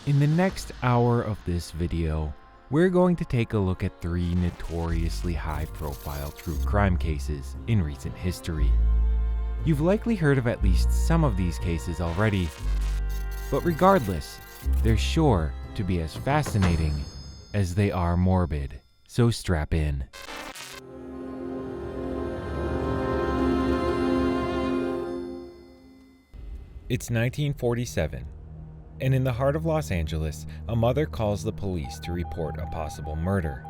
In the next hour of this video, we're going to take a look at 3 notoriously high-profile true crime cases in recent history. You've likely heard of at least some of these cases already, but regardless, they're sure to be as fascinating as they are morbid, so strap in. It's 1947, and in the heart of Los Angeles, a mother calls the police to report a possible murder.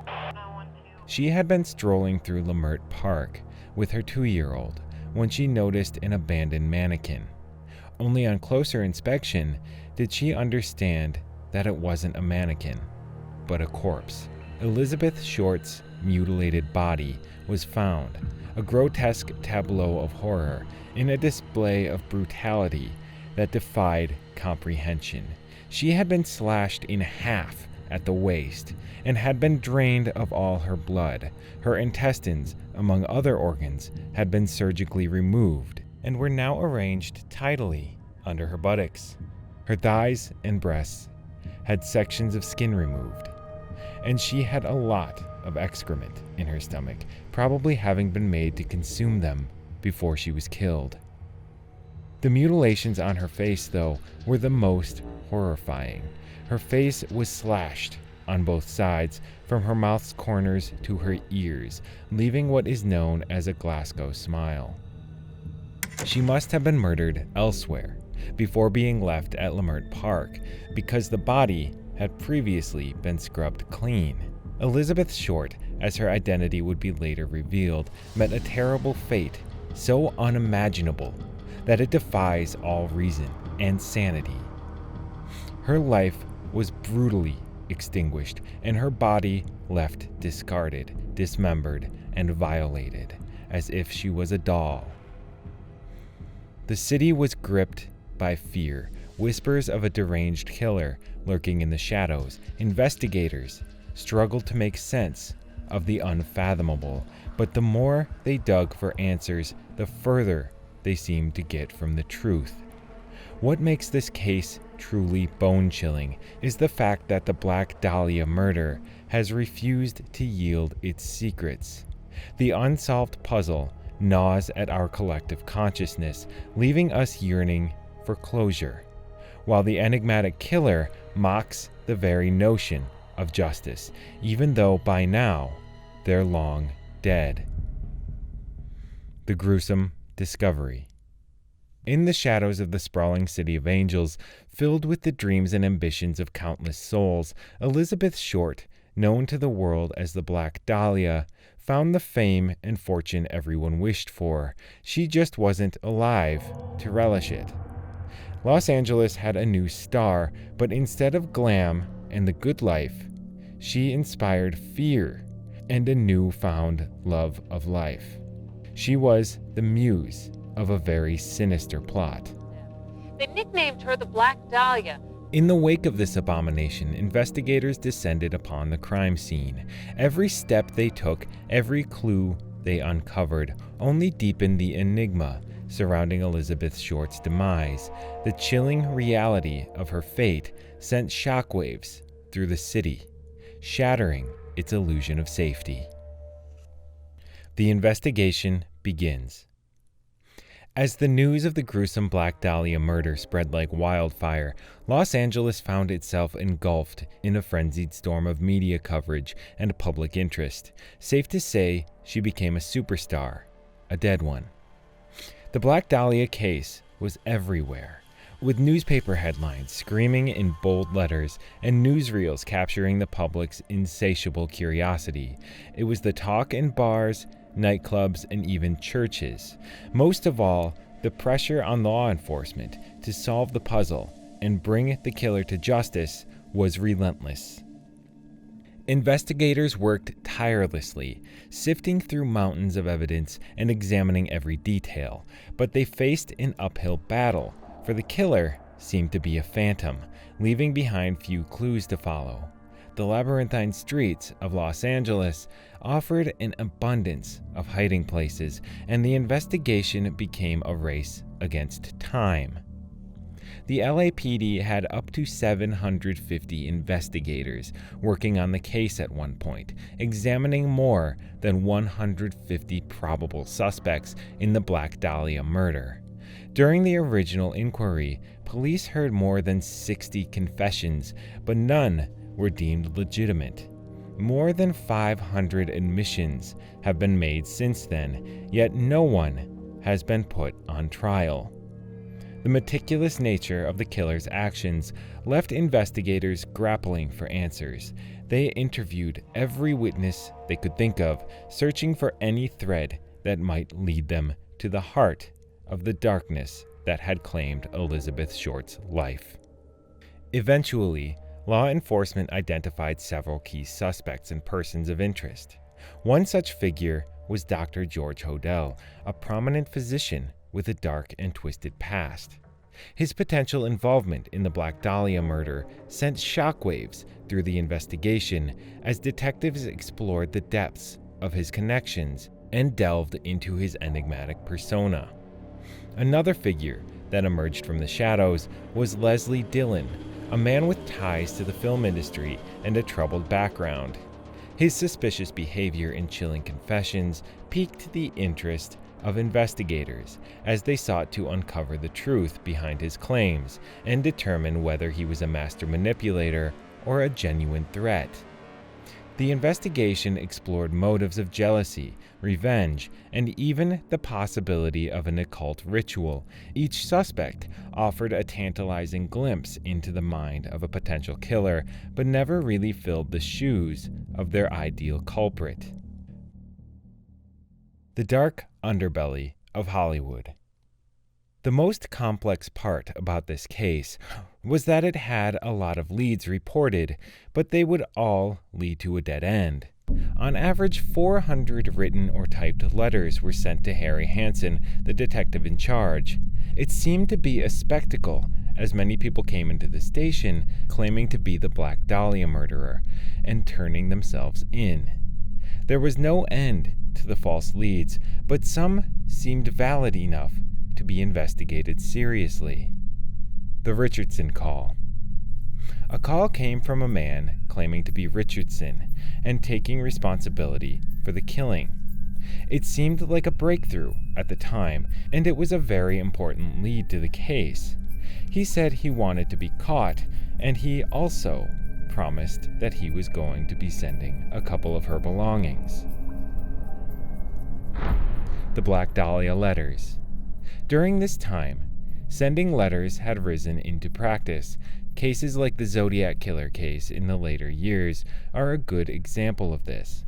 She had been strolling through Leimert Park with her 2-year-old when she noticed an abandoned mannequin. Only on closer inspection did she understand that it wasn't a mannequin, but a corpse. Elizabeth Short's mutilated body was found, a grotesque tableau of horror in a display of brutality that defied comprehension. She had been slashed in half at the waist and had been drained of all her blood. Her intestines, among other organs, had been surgically removed and were now arranged tidily under her buttocks. Her thighs and breasts had sections of skin removed, and she had a lot of excrement in her stomach, probably having been made to consume them before she was killed. The mutilations on her face, though, were the most horrifying. Her face was slashed on both sides, from her mouth's corners to her ears, leaving what is known as a Glasgow smile. She must have been murdered elsewhere before being left at Leimert Park, because the body had previously been scrubbed clean. Elizabeth Short, as her identity would be later revealed, met a terrible fate, so unimaginable that it defies all reason and sanity. Her life was brutally extinguished, and her body left discarded, dismembered, and violated, as if she was a doll. The city was gripped by fear, whispers of a deranged killer lurking in the shadows. Investigators struggled to make sense of the unfathomable, but the more they dug for answers, the further they seemed to get from the truth. What makes this case truly bone-chilling is the fact that the Black Dahlia murder has refused to yield its secrets. The unsolved puzzle gnaws at our collective consciousness, leaving us yearning for closure, while the enigmatic killer mocks the very notion of justice, even though by now they're long dead. The gruesome discovery. In the shadows of the sprawling city of angels, filled with the dreams and ambitions of countless souls, Elizabeth Short, known to the world as the Black Dahlia, found the fame and fortune everyone wished for. She just wasn't alive to relish it. Los Angeles had a new star, but instead of glam and the good life, she inspired fear and a newfound love of life. She was the muse of a very sinister plot. They nicknamed her the Black Dahlia. In the wake of this abomination, investigators descended upon the crime scene. Every step they took, every clue they uncovered, only deepened the enigma surrounding Elizabeth Short's demise. The chilling reality of her fate sent shockwaves through the city, shattering its illusion of safety. The investigation begins. As the news of the gruesome Black Dahlia murder spread like wildfire, Los Angeles found itself engulfed in a frenzied storm of media coverage and public interest. Safe to say, she became a superstar, a dead one. The Black Dahlia case was everywhere, with newspaper headlines screaming in bold letters and newsreels capturing the public's insatiable curiosity. It was the talk in bars, nightclubs, and even churches. Most of all, the pressure on law enforcement to solve the puzzle and bring the killer to justice was relentless. Investigators worked tirelessly, sifting through mountains of evidence and examining every detail, but they faced an uphill battle, for the killer seemed to be a phantom, leaving behind few clues to follow. The labyrinthine streets of Los Angeles offered an abundance of hiding places, and the investigation became a race against time. The LAPD had up to 750 investigators working on the case at one point, examining more than 150 probable suspects in the Black Dahlia murder. During the original inquiry, police heard more than 60 confessions, but none were deemed legitimate. More than 500 admissions have been made since then, yet no one has been put on trial. The meticulous nature of the killer's actions left investigators grappling for answers. They interviewed every witness they could think of, searching for any thread that might lead them to the heart of the darkness that had claimed Elizabeth Short's life. Eventually, law enforcement identified several key suspects and persons of interest. One such figure was Dr. George Hodel, a prominent physician with a dark and twisted past. His potential involvement in the Black Dahlia murder sent shockwaves through the investigation as detectives explored the depths of his connections and delved into his enigmatic persona. Another figure that emerged from the shadows was Leslie Dillon, a man with ties to the film industry and a troubled background. His suspicious behavior and chilling confessions piqued the interest of investigators as they sought to uncover the truth behind his claims and determine whether he was a master manipulator or a genuine threat. The investigation explored motives of jealousy, revenge, and even the possibility of an occult ritual. Each suspect offered a tantalizing glimpse into the mind of a potential killer, but never really filled the shoes of their ideal culprit. The dark underbelly of Hollywood. The most complex part about this case was that it had a lot of leads reported, but they would all lead to a dead end. On average, 400 written or typed letters were sent to Harry Hansen, the detective in charge. It seemed to be a spectacle, as many people came into the station claiming to be the Black Dahlia murderer and turning themselves in. There was no end to the false leads, but some seemed valid enough to be investigated seriously. The Richardson call. A call came from a man claiming to be Richardson and taking responsibility for the killing. It seemed like a breakthrough at the time, and it was a very important lead to the case. He said he wanted to be caught, and he also promised that he was going to be sending a couple of her belongings. The Black Dahlia letters. During this time, sending letters had risen into practice. Cases like the Zodiac Killer case in the later years are a good example of this.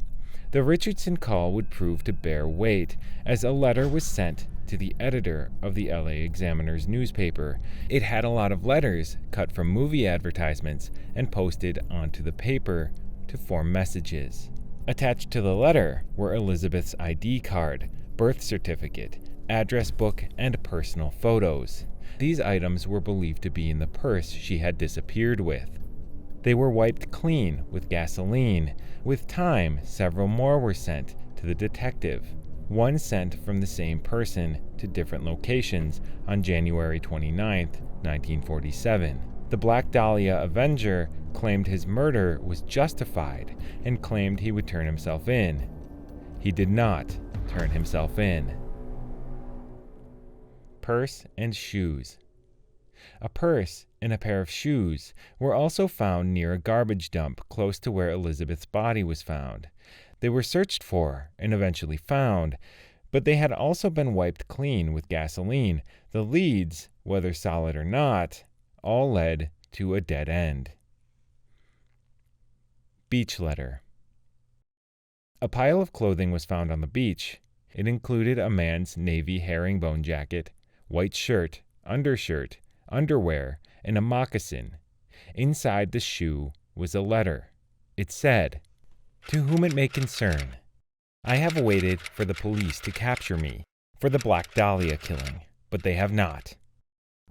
The Richardson call would prove to bear weight, as a letter was sent to the editor of the LA Examiner's newspaper. It had a lot of letters cut from movie advertisements and posted onto the paper to form messages. Attached to the letter were Elizabeth's ID card, birth certificate, address book, and personal photos. These items were believed to be in the purse she had disappeared with. They were wiped clean with gasoline. With time, several more were sent to the detective. One sent from the same person to different locations on January 29, 1947. The Black Dahlia Avenger claimed his murder was justified and claimed he would turn himself in. He did not turn himself in. Purse and shoes. A purse and a pair of shoes were also found near a garbage dump close to where Elizabeth's body was found. They were searched for and eventually found, but they had also been wiped clean with gasoline. The leads, whether solid or not, all led to a dead end. Beach letter. A pile of clothing was found on the beach. It included a man's navy herringbone jacket, white shirt, undershirt, underwear, and a moccasin. Inside the shoe was a letter. It said, "To whom it may concern, I have waited for the police to capture me for the Black Dahlia killing, but they have not.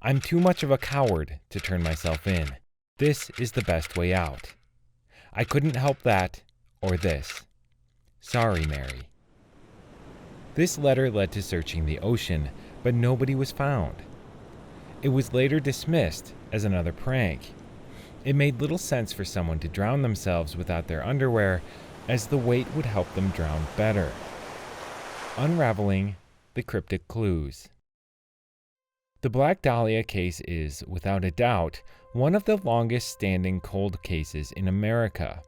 I'm too much of a coward to turn myself in. This is the best way out. I couldn't help that or this. Sorry, Mary." This letter led to searching the ocean, but nobody was found. It was later dismissed as another prank. It made little sense for someone to drown themselves without their underwear, as the weight would help them drown better. Unraveling the cryptic clues. The Black Dahlia case is, without a doubt, one of the longest-standing cold cases in America.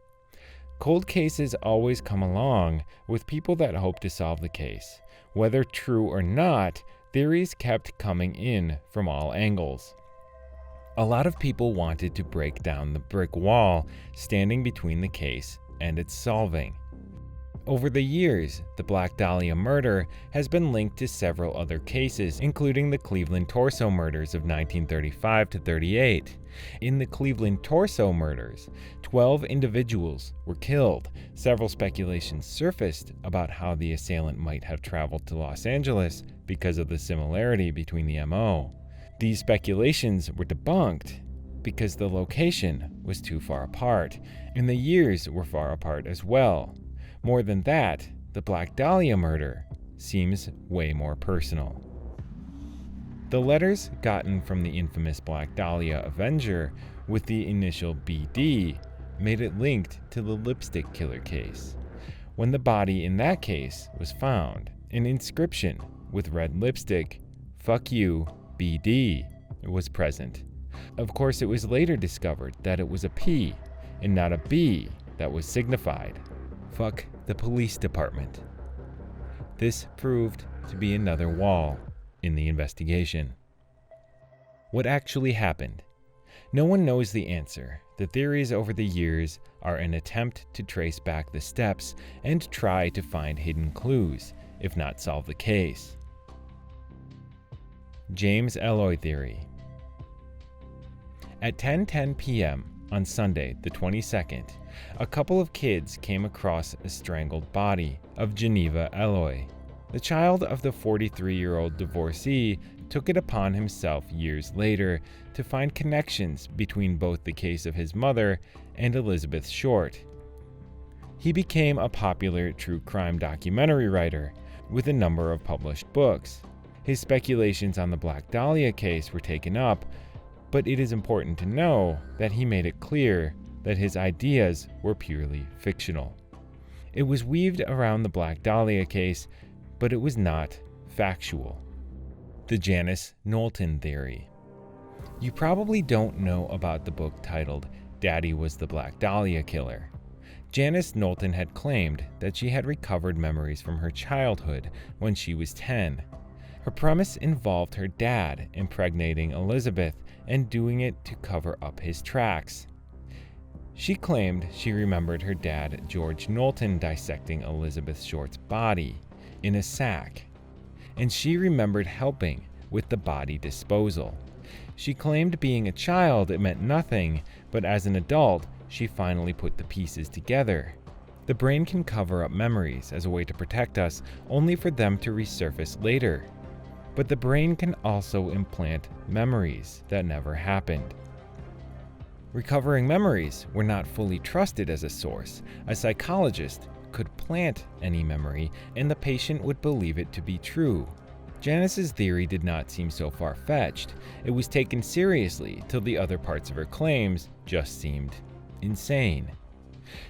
Cold cases always come along with people that hope to solve the case. Whether true or not, theories kept coming in from all angles. A lot of people wanted to break down the brick wall standing between the case and its solving. Over the years, the Black Dahlia murder has been linked to several other cases, including the Cleveland Torso murders of 1935 to 38. In the Cleveland Torso murders, 12 individuals were killed. Several speculations surfaced about how the assailant might have traveled to Los Angeles because of the similarity between the MO. These speculations were debunked because the location was too far apart, and the years were far apart as well. More than that, the Black Dahlia murder seems way more personal. The letters gotten from the infamous Black Dahlia Avenger with the initial BD made it linked to the lipstick killer case. When the body in that case was found, an inscription with red lipstick, "Fuck you, BD," was present. Of course, it was later discovered that it was a P and not a B that was signified. Fuck the police department. This proved to be another wall in the investigation. What actually happened? No one knows the answer. The theories over the years are an attempt to trace back the steps and try to find hidden clues, if not solve the case. James Ellroy theory. At 10:10 p.m. on Sunday, the 22nd, a couple of kids came across a strangled body of Geneva Ellroy. The child of the 43-year-old divorcee took it upon himself years later to find connections between both the case of his mother and Elizabeth Short. He became a popular true crime documentary writer with a number of published books. His speculations on the Black Dahlia case were taken up, but it is important to know that he made it clear that his ideas were purely fictional. It was weaved around the Black Dahlia case, but it was not factual. The Janice Knowlton theory. You probably don't know about the book titled Daddy Was the Black Dahlia Killer. Janice Knowlton had claimed that she had recovered memories from her childhood when she was 10. Her premise involved her dad impregnating Elizabeth and doing it to cover up his tracks. She claimed she remembered her dad, George Knowlton, dissecting Elizabeth Short's body in a sack, and she remembered helping with the body disposal. She claimed being a child it meant nothing, but as an adult, she finally put the pieces together. The brain can cover up memories as a way to protect us, only for them to resurface later. But the brain can also implant memories that never happened. Recovering memories were not fully trusted as a source. A psychologist could plant any memory, and the patient would believe it to be true. Janice's theory did not seem so far-fetched. It was taken seriously till the other parts of her claims just seemed insane.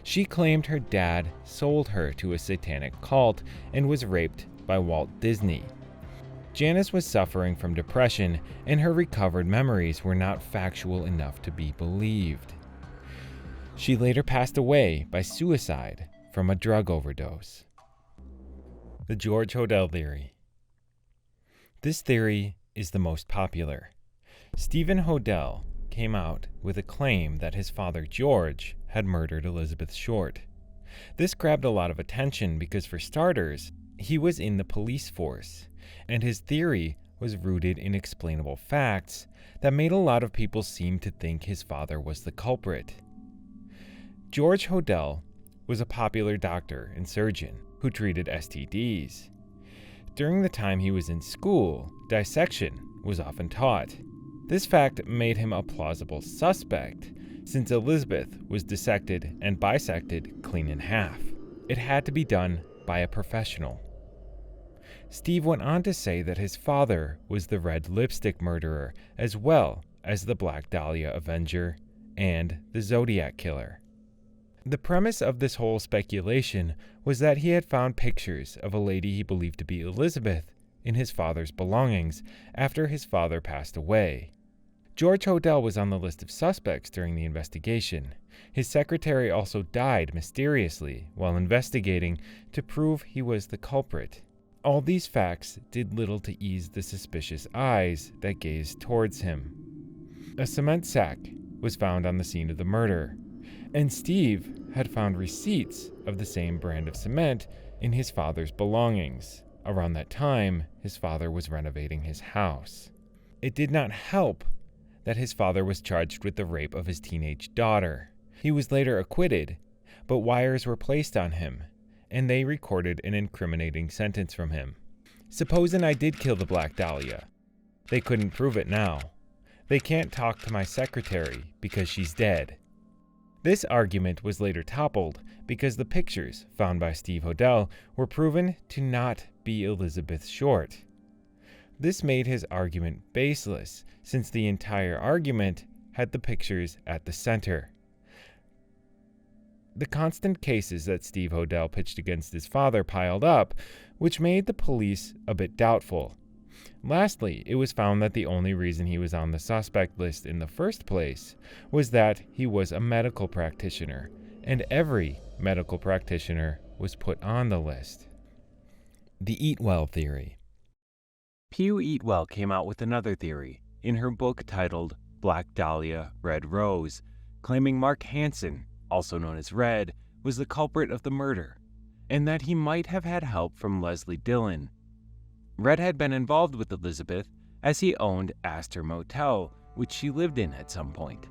She claimed her dad sold her to a satanic cult and was raped by Walt Disney. Janice was suffering from depression, and her recovered memories were not factual enough to be believed. She later passed away by suicide from a drug overdose. The George Hodel theory. This theory is the most popular. Stephen Hodel came out with a claim that his father George had murdered Elizabeth Short. This grabbed a lot of attention because, for starters, he was in the police force, and his theory was rooted in explainable facts that made a lot of people seem to think his father was the culprit. George Hodel was a popular doctor and surgeon who treated STDs. During the time he was in school, dissection was often taught. This fact made him a plausible suspect, since Elizabeth was dissected and bisected clean in half. It had to be done by a professional. Steve went on to say that his father was the red lipstick murderer, as well as the Black Dahlia Avenger and the Zodiac Killer. The premise of this whole speculation was that he had found pictures of a lady he believed to be Elizabeth in his father's belongings after his father passed away. George Hodel was on the list of suspects during the investigation. His secretary also died mysteriously while investigating to prove he was the culprit. All these facts did little to ease the suspicious eyes that gazed towards him. A cement sack was found on the scene of the murder, and Steve had found receipts of the same brand of cement in his father's belongings. Around that time, his father was renovating his house. It did not help that his father was charged with the rape of his teenage daughter. He was later acquitted, but wires were placed on him, and they recorded an incriminating sentence from him. Supposing I did kill the Black Dahlia. They couldn't prove it now. They can't talk to my secretary because she's dead. This argument was later toppled because the pictures found by Steve Hodel were proven to not be Elizabeth Short. This made his argument baseless, since the entire argument had the pictures at the center. The constant cases that Steve Hodel pitched against his father piled up, which made the police a bit doubtful. Lastly, it was found that the only reason he was on the suspect list in the first place was that he was a medical practitioner, and every medical practitioner was put on the list. The Eat Well Theory. Pugh Eatwell came out with another theory in her book titled Black Dahlia, Red Rose, claiming Mark Hansen, also known as Red, was the culprit of the murder, and that he might have had help from Leslie Dillon. Red had been involved with Elizabeth as he owned Astor Motel, which she lived in at some point.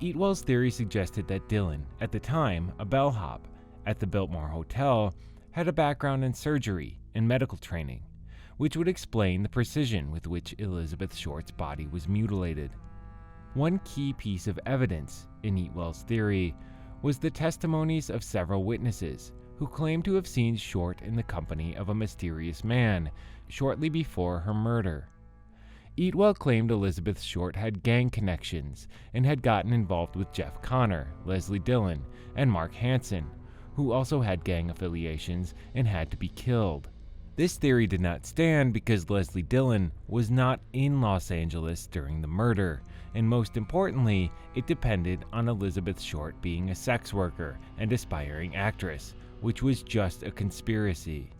Eatwell's theory suggested that Dillon, at the time a bellhop at the Biltmore Hotel, had a background in surgery and medical training, which would explain the precision with which Elizabeth Short's body was mutilated. One key piece of evidence in Eatwell's theory was the testimonies of several witnesses who claimed to have seen Short in the company of a mysterious man shortly before her murder. Eatwell claimed Elizabeth Short had gang connections and had gotten involved with Jeff Connor, Leslie Dillon, and Mark Hansen, who also had gang affiliations and had to be killed. This theory did not stand because Leslie Dillon was not in Los Angeles during the murder, and most importantly, it depended on Elizabeth Short being a sex worker and aspiring actress, which was just a conspiracy.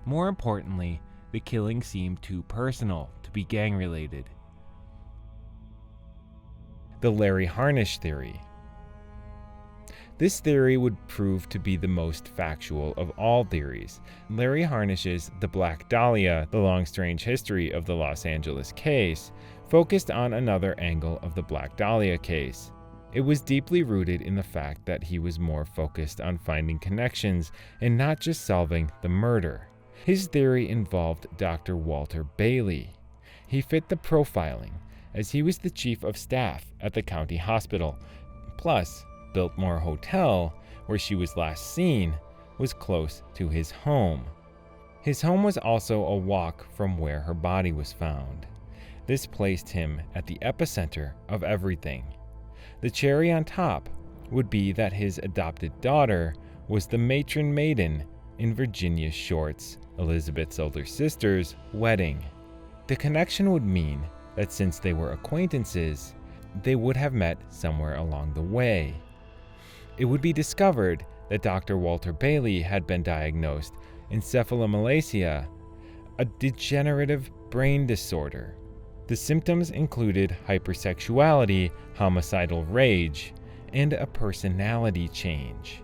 More importantly, the killing seemed too personal to be gang-related. The Larry Harnish Theory. This theory would prove to be the most factual of all theories. Larry Harnish's The Black Dahlia, The Long Strange History of the Los Angeles Case, focused on another angle of the Black Dahlia case. It was deeply rooted in the fact that he was more focused on finding connections and not just solving the murder. His theory involved Dr. Walter Bailey. He fit the profiling, as he was the chief of staff at the county hospital. Plus, Biltmore Hotel, where she was last seen, was close to his home. His home was also a walk from where her body was found. This placed him at the epicenter of everything. The cherry on top would be that his adopted daughter was the matron maiden in Virginia Short's, Elizabeth's older sister's, wedding. The connection would mean that since they were acquaintances, they would have met somewhere along the way. It would be discovered that Dr. Walter Bailey had been diagnosed encephalomalacia, a degenerative brain disorder. The symptoms included hypersexuality, homicidal rage, and a personality change.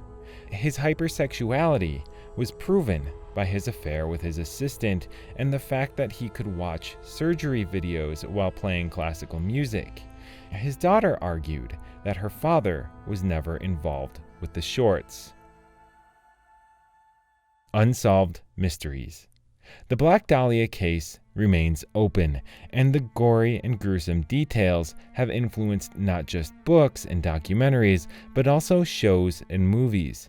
His hypersexuality was proven by his affair with his assistant and the fact that he could watch surgery videos while playing classical music. His daughter argued that her father was never involved with the Shorts. Unsolved mysteries. The Black Dahlia case remains open, and the gory and gruesome details have influenced not just books and documentaries, but also shows and movies.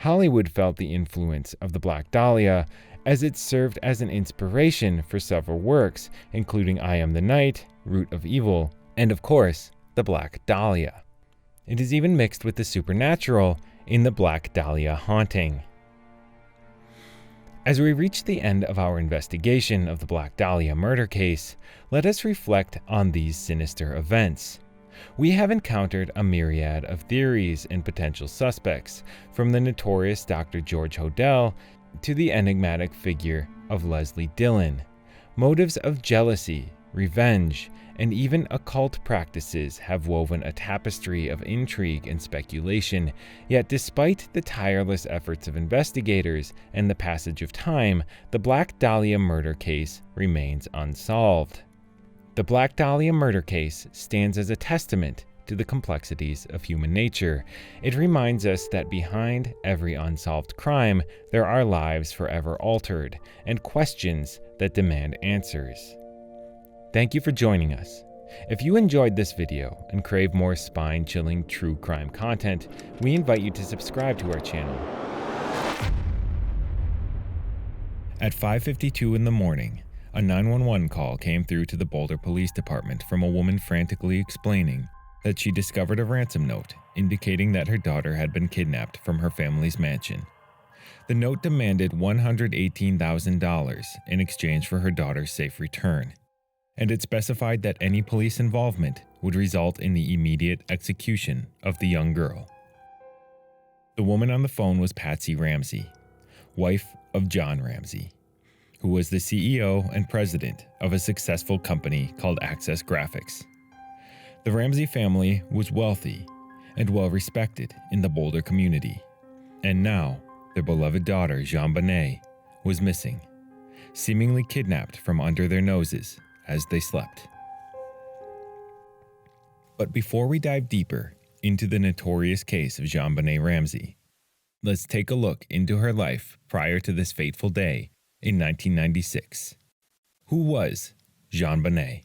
Hollywood felt the influence of the Black Dahlia, as it served as an inspiration for several works, including I Am the Night, Root of Evil, and of course, the Black Dahlia. It is even mixed with the supernatural in the Black Dahlia haunting. As we reach the end of our investigation of the Black Dahlia murder case, let us reflect on these sinister events. We have encountered a myriad of theories and potential suspects, from the notorious Dr. George Hodel to the enigmatic figure of Leslie Dillon. Motives of jealousy, revenge, and even occult practices have woven a tapestry of intrigue and speculation, yet despite the tireless efforts of investigators and the passage of time, the Black Dahlia murder case remains unsolved. The Black Dahlia murder case stands as a testament to the complexities of human nature. It reminds us that behind every unsolved crime, there are lives forever altered and questions that demand answers. Thank you for joining us. If you enjoyed this video and crave more spine-chilling true crime content, we invite you to subscribe to our channel. At 5:52 in the morning, a 911 call came through to the Boulder Police Department from a woman frantically explaining that she discovered a ransom note indicating that her daughter had been kidnapped from her family's mansion. The note demanded $118,000 in exchange for her daughter's safe return, and it specified that any police involvement would result in the immediate execution of the young girl. The woman on the phone was Patsy Ramsey, wife of John Ramsey, who was the CEO and president of a successful company called Access Graphics. The Ramsey family was wealthy and well respected in the Boulder community, and now their beloved daughter, JonBenet, was missing, seemingly kidnapped from under their noses as they slept. But before we dive deeper into the notorious case of JonBenet Ramsey, let's take a look into her life prior to this fateful day in 1996. Who was JonBenet?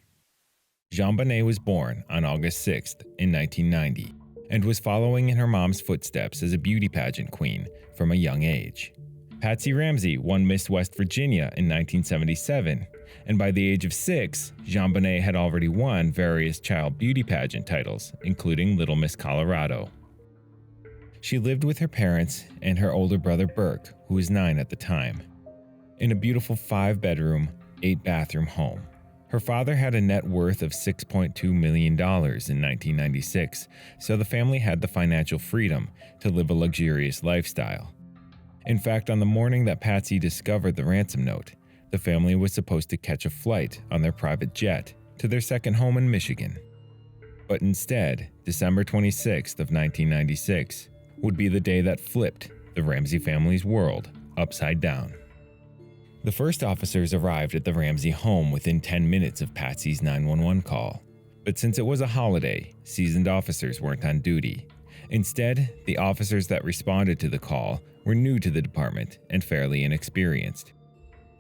JonBenet was born on August 6th in 1990 and was following in her mom's footsteps as a beauty pageant queen from a young age. Patsy Ramsey won Miss West Virginia in 1977, and by the age of 6, JonBenet had already won various child beauty pageant titles, including Little Miss Colorado. She lived with her parents and her older brother Burke, who was 9 at the time, in a beautiful 5-bedroom, 8-bathroom home. Her father had a net worth of $6.2 million in 1996, so the family had the financial freedom to live a luxurious lifestyle. In fact, on the morning that Patsy discovered the ransom note, the family was supposed to catch a flight on their private jet to their second home in Michigan. But instead, December 26th of 1996 would be the day that flipped the Ramsey family's world upside down. The first officers arrived at the Ramsey home within 10 minutes of Patsy's 911 call, but since it was a holiday, seasoned officers weren't on duty. Instead, the officers that responded to the call were new to the department and fairly inexperienced.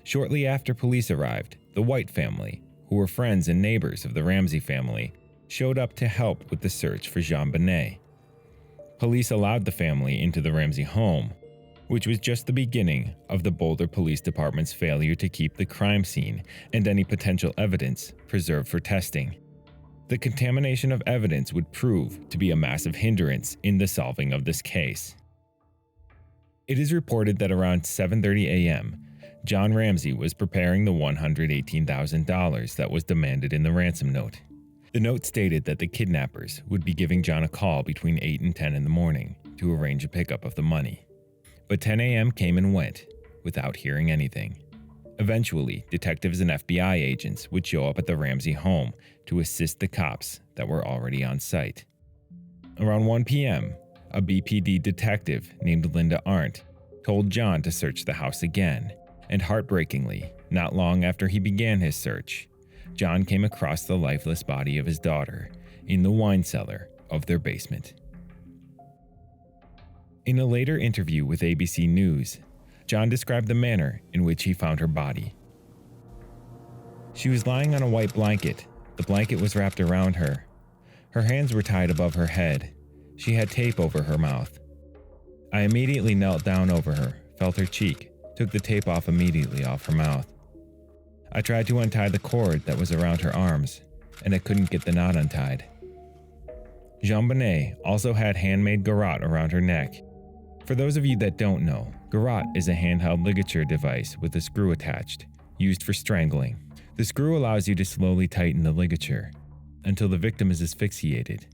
Shortly after police arrived, the White family, who were friends and neighbors of the Ramsey family, showed up to help with the search for JonBenet. Police allowed the family into the Ramsey home, which was just the beginning of the Boulder Police Department's failure to keep the crime scene and any potential evidence preserved for testing. The contamination of evidence would prove to be a massive hindrance in the solving of this case. It is reported that around 7:30 a.m., John Ramsey was preparing the $118,000 that was demanded in the ransom note. The note stated that the kidnappers would be giving John a call between 8 and 10 in the morning to arrange a pickup of the money. But 10 a.m. came and went without hearing anything. Eventually, detectives and FBI agents would show up at the Ramsey home to assist the cops that were already on site. Around 1 p.m., a BPD detective named Linda Arndt told John to search the house again, and heartbreakingly, not long after he began his search, John came across the lifeless body of his daughter in the wine cellar of their basement. In a later interview with ABC News, John described the manner in which he found her body. She was lying on a white blanket. The blanket was wrapped around her. Her hands were tied above her head. She had tape over her mouth. I immediately knelt down over her, felt her cheek, took the tape immediately off her mouth. I tried to untie the cord that was around her arms, and I couldn't get the knot untied. JonBenet also had handmade garrote around her neck. For those of you that don't know, garrote is a handheld ligature device with a screw attached, used for strangling. The screw allows you to slowly tighten the ligature until the victim is asphyxiated.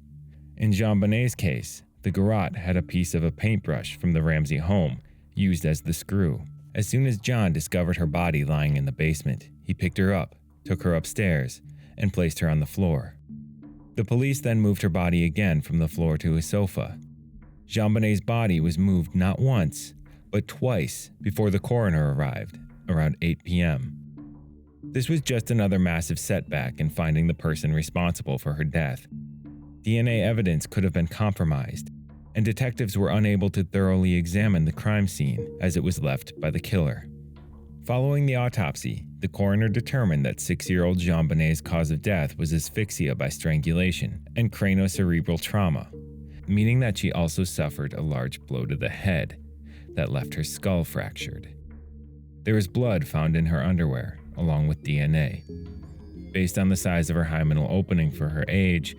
In JonBenet's case, the garrote had a piece of a paintbrush from the Ramsey home used as the screw. As soon as John discovered her body lying in the basement, he picked her up, took her upstairs, and placed her on the floor. The police then moved her body again from the floor to a sofa. JonBenet's body was moved not once, but twice before the coroner arrived, around 8 p.m. This was just another massive setback in finding the person responsible for her death. DNA evidence could have been compromised, and detectives were unable to thoroughly examine the crime scene as it was left by the killer. Following the autopsy, the coroner determined that 6-year-old JonBenet's cause of death was asphyxia by strangulation and craniocerebral trauma, meaning that she also suffered a large blow to the head that left her skull fractured. There was blood found in her underwear, along with DNA. Based on the size of her hymenal opening for her age,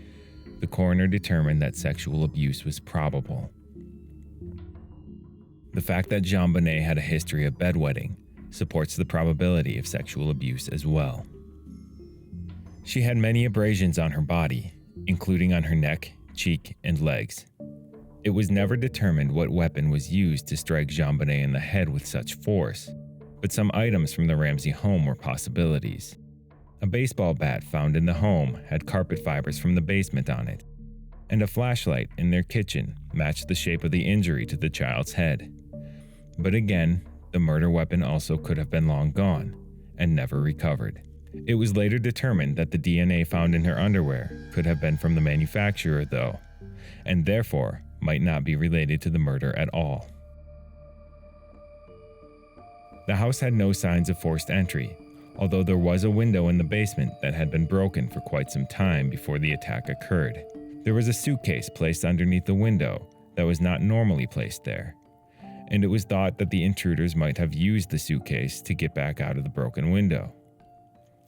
the coroner determined that sexual abuse was probable. The fact that JonBenet had a history of bedwetting supports the probability of sexual abuse as well. She had many abrasions on her body, including on her neck, cheek, and legs. It was never determined what weapon was used to strike JonBenet in the head with such force, but some items from the Ramsey home were possibilities. A baseball bat found in the home had carpet fibers from the basement on it, and a flashlight in their kitchen matched the shape of the injury to the child's head. But again, the murder weapon also could have been long gone and never recovered. It was later determined that the DNA found in her underwear could have been from the manufacturer, though, and therefore might not be related to the murder at all. The house had no signs of forced entry, although there was a window in the basement that had been broken for quite some time before the attack occurred. There was a suitcase placed underneath the window that was not normally placed there, and it was thought that the intruders might have used the suitcase to get back out of the broken window.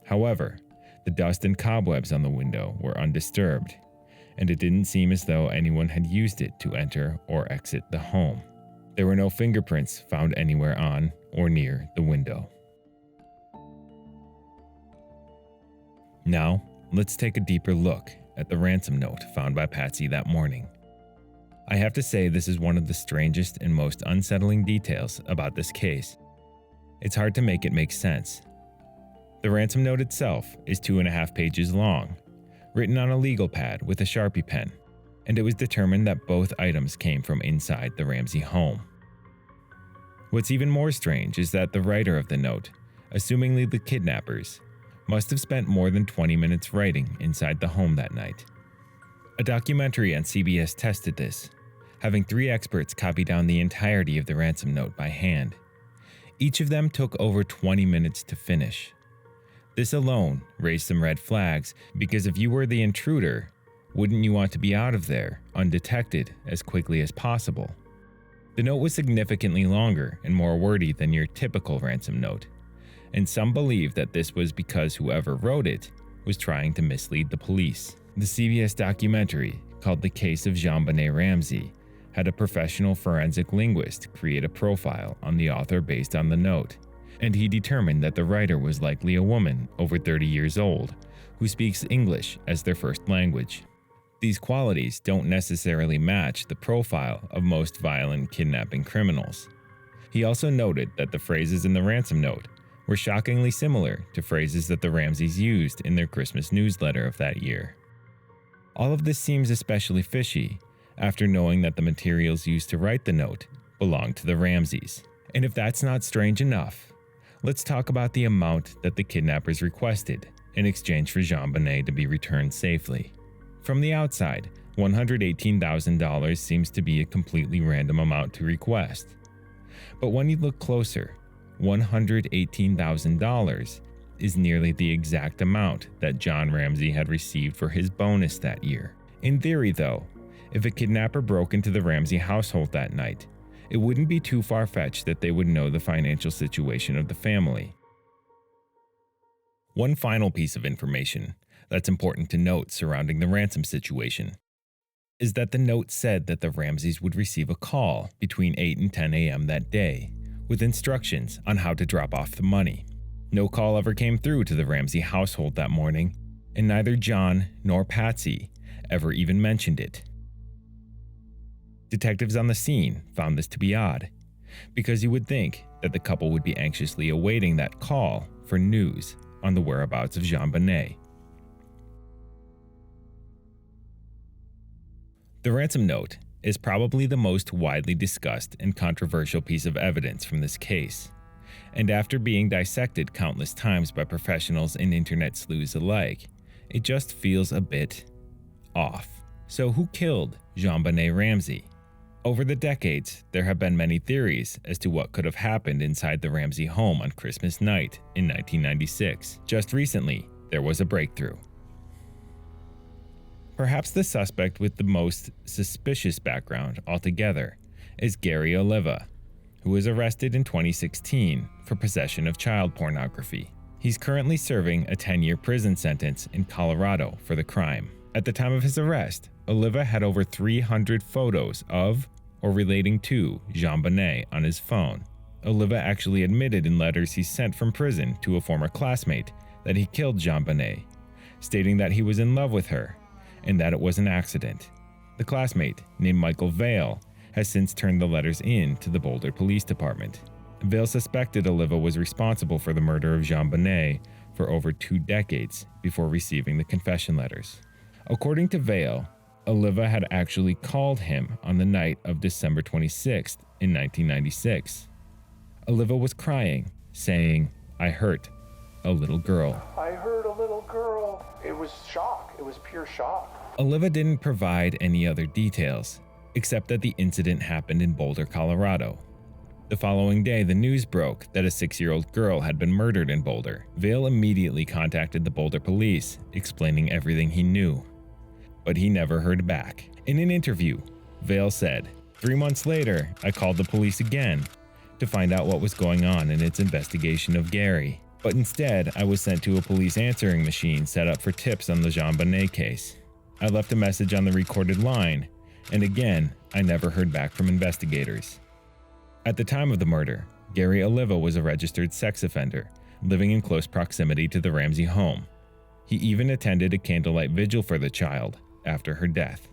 However, the dust and cobwebs on the window were undisturbed, and it didn't seem as though anyone had used it to enter or exit the home. There were no fingerprints found anywhere on or near the window. Now, let's take a deeper look at the ransom note found by Patsy that morning. I have to say this is one of the strangest and most unsettling details about this case. It's hard to make it make sense. The ransom note itself is 2.5 pages long, written on a legal pad with a Sharpie pen, and it was determined that both items came from inside the Ramsey home. What's even more strange is that the writer of the note, assumingly the kidnappers, must have spent more than 20 minutes writing inside the home that night. A documentary on CBS tested this, having 3 experts copy down the entirety of the ransom note by hand. Each of them took over 20 minutes to finish. This alone raised some red flags, because if you were the intruder, wouldn't you want to be out of there, undetected, as quickly as possible? The note was significantly longer and more wordy than your typical ransom note, and some believe that this was because whoever wrote it was trying to mislead the police. The CBS documentary, called The Case of JonBenet Ramsey, had a professional forensic linguist create a profile on the author based on the note, and he determined that the writer was likely a woman over 30 years old who speaks English as their first language. These qualities don't necessarily match the profile of most violent kidnapping criminals. He also noted that the phrases in the ransom note were shockingly similar to phrases that the Ramseys used in their Christmas newsletter of that year. All of this seems especially fishy after knowing that the materials used to write the note belonged to the Ramseys. And if that's not strange enough, let's talk about the amount that the kidnappers requested in exchange for JonBenet to be returned safely. From the outside, $118,000 seems to be a completely random amount to request. But when you look closer, $118,000 is nearly the exact amount that John Ramsey had received for his bonus that year. In theory, though, if a kidnapper broke into the Ramsey household that night it wouldn't be too far-fetched that they would know the financial situation of the family. One final piece of information that's important to note surrounding the ransom situation is that the note said that the Ramseys would receive a call between 8 and 10 a.m. that day with instructions on how to drop off the money. No call ever came through to the Ramsey household that morning, and neither John nor Patsy ever even mentioned it. Detectives on the scene found this to be odd, because you would think that the couple would be anxiously awaiting that call for news on the whereabouts of JonBenet. The ransom note is probably the most widely discussed and controversial piece of evidence from this case, and after being dissected countless times by professionals and internet sleuths alike, it just feels a bit off. So who killed JonBenet Ramsey? Over the decades, there have been many theories as to what could have happened inside the Ramsey home on Christmas night in 1996. Just recently, there was a breakthrough. Perhaps the suspect with the most suspicious background altogether is Gary Oliva, who was arrested in 2016 for possession of child pornography. He's currently serving a 10-year prison sentence in Colorado for the crime. At the time of his arrest, Oliva had over 300 photos of or relating to JonBenet on his phone. Oliva actually admitted in letters he sent from prison to a former classmate that he killed JonBenet, stating that he was in love with her and that it was an accident. The classmate, named Michael Vale, has since turned the letters in to the Boulder Police Department. Vale suspected Oliva was responsible for the murder of JonBenet for over 2 decades before receiving the confession letters. According to Vale, Oliva had actually called him on the night of December 26th in 1996. Oliva was crying, saying, "I hurt a little girl." I hurt a little girl. It was shock. It was pure shock. Oliva didn't provide any other details, except that the incident happened in Boulder, Colorado. The following day, the news broke that a 6-year-old girl had been murdered in Boulder. Vale immediately contacted the Boulder police, explaining everything he knew. But he never heard back. In an interview, Vale said, "3 months later, I called the police again to find out what was going on in its investigation of Gary. But instead, I was sent to a police answering machine set up for tips on the JonBenet case. I left a message on the recorded line, and again, I never heard back from investigators." At the time of the murder, Gary Oliva was a registered sex offender, living in close proximity to the Ramsey home. He even attended a candlelight vigil for the child after her death.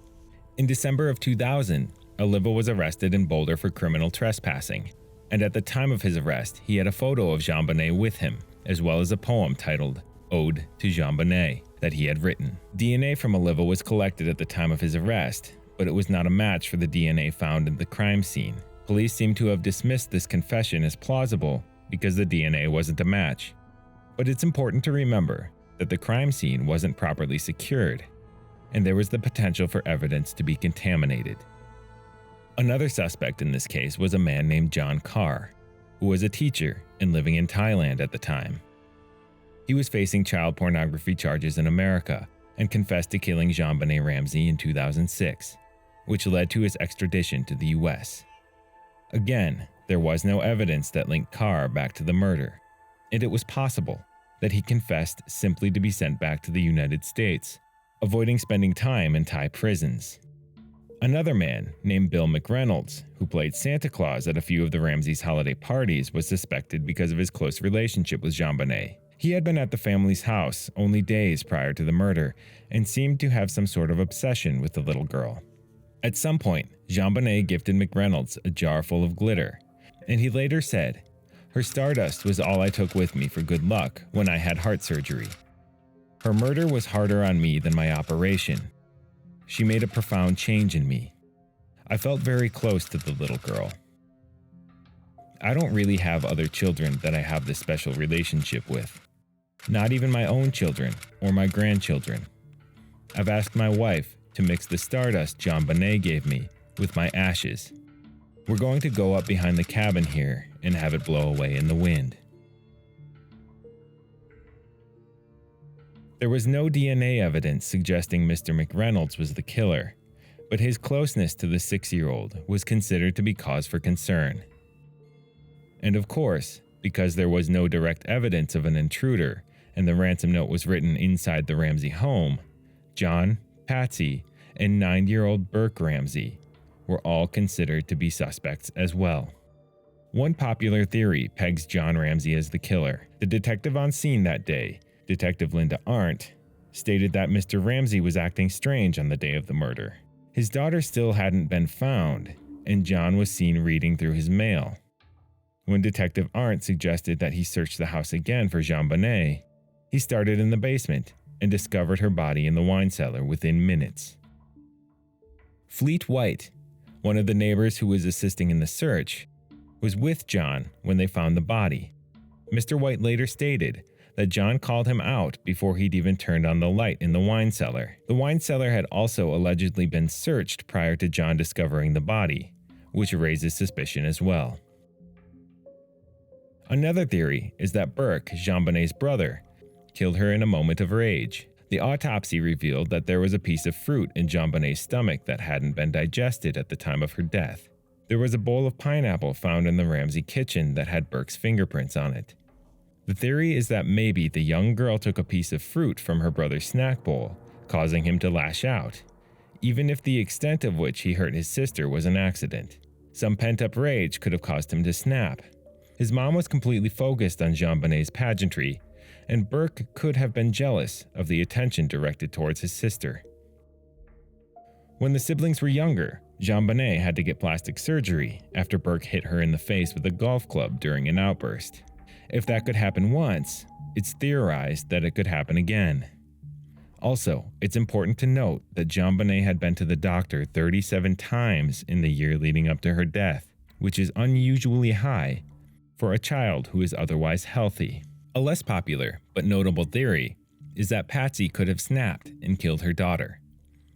In December of 2000, Oliva was arrested in Boulder for criminal trespassing, and at the time of his arrest, he had a photo of JonBenet with him, as well as a poem titled "Ode to JonBenet" that he had written. DNA from Oliva was collected at the time of his arrest, but it was not a match for the DNA found in the crime scene. Police seem to have dismissed this confession as plausible because the DNA wasn't a match. But it's important to remember that the crime scene wasn't properly secured, and there was the potential for evidence to be contaminated. Another suspect in this case was a man named John Carr, who was a teacher and living in Thailand at the time. He was facing child pornography charges in America and confessed to killing JonBenet Ramsey in 2006, which led to his extradition to the US. Again, there was no evidence that linked Carr back to the murder, and it was possible that he confessed simply to be sent back to the United States, avoiding spending time in Thai prisons. Another man named Bill McReynolds, who played Santa Claus at a few of the Ramseys' holiday parties, was suspected because of his close relationship with JonBenet. He had been at the family's house only days prior to the murder and seemed to have some sort of obsession with the little girl. At some point, JonBenet gifted McReynolds a jar full of glitter, and he later said, "Her stardust was all I took with me for good luck when I had heart surgery. Her murder was harder on me than my operation. She made a profound change in me. I felt very close to the little girl. I don't really have other children that I have this special relationship with. Not even my own children or my grandchildren. I've asked my wife to mix the stardust JonBenet gave me with my ashes. We're going to go up behind the cabin here and have it blow away in the wind." There was no DNA evidence suggesting Mr. McReynolds was the killer, but his closeness to the 6-year-old was considered to be cause for concern. And of course, because there was no direct evidence of an intruder and the ransom note was written inside the Ramsey home, John, Patsy, and 9-year-old Burke Ramsey were all considered to be suspects as well. One popular theory pegs John Ramsey as the killer. The detective on scene that day, Detective Linda Arndt, stated that Mr. Ramsey was acting strange on the day of the murder. His daughter still hadn't been found, and John was seen reading through his mail. When Detective Arndt suggested that he search the house again for JonBenet, he started in the basement and discovered her body in the wine cellar within minutes. Fleet White, one of the neighbors who was assisting in the search, was with John when they found the body. Mr. White later stated that John called him out before he'd even turned on the light in the wine cellar. The wine cellar had also allegedly been searched prior to John discovering the body, which raises suspicion as well. Another theory is that Burke, JonBenet's brother, killed her in a moment of rage. The autopsy revealed that there was a piece of fruit in JonBenet's stomach that hadn't been digested at the time of her death. There was a bowl of pineapple found in the Ramsey kitchen that had Burke's fingerprints on it. The theory is that maybe the young girl took a piece of fruit from her brother's snack bowl, causing him to lash out, even if the extent of which he hurt his sister was an accident. Some pent-up rage could have caused him to snap. His mom was completely focused on JonBenet's pageantry, and Burke could have been jealous of the attention directed towards his sister. When the siblings were younger, JonBenet had to get plastic surgery after Burke hit her in the face with a golf club during an outburst. If that could happen once, it's theorized that it could happen again. Also, it's important to note that JonBenet had been to the doctor 37 times in the year leading up to her death, which is unusually high for a child who is otherwise healthy. A less popular but notable theory is that Patsy could have snapped and killed her daughter.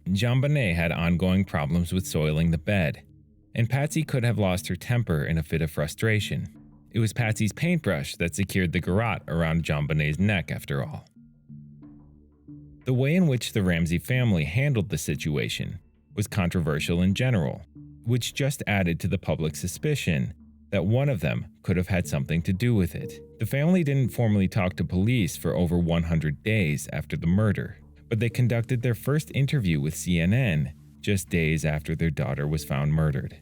JonBenet had ongoing problems with soiling the bed, and Patsy could have lost her temper in a fit of frustration. It was Patsy's paintbrush that secured the garrote around JonBenet's neck after all. The way in which the Ramsey family handled the situation was controversial in general, which just added to the public's suspicion that one of them could have had something to do with it. The family didn't formally talk to police for over 100 days after the murder, but they conducted their first interview with CNN just days after their daughter was found murdered.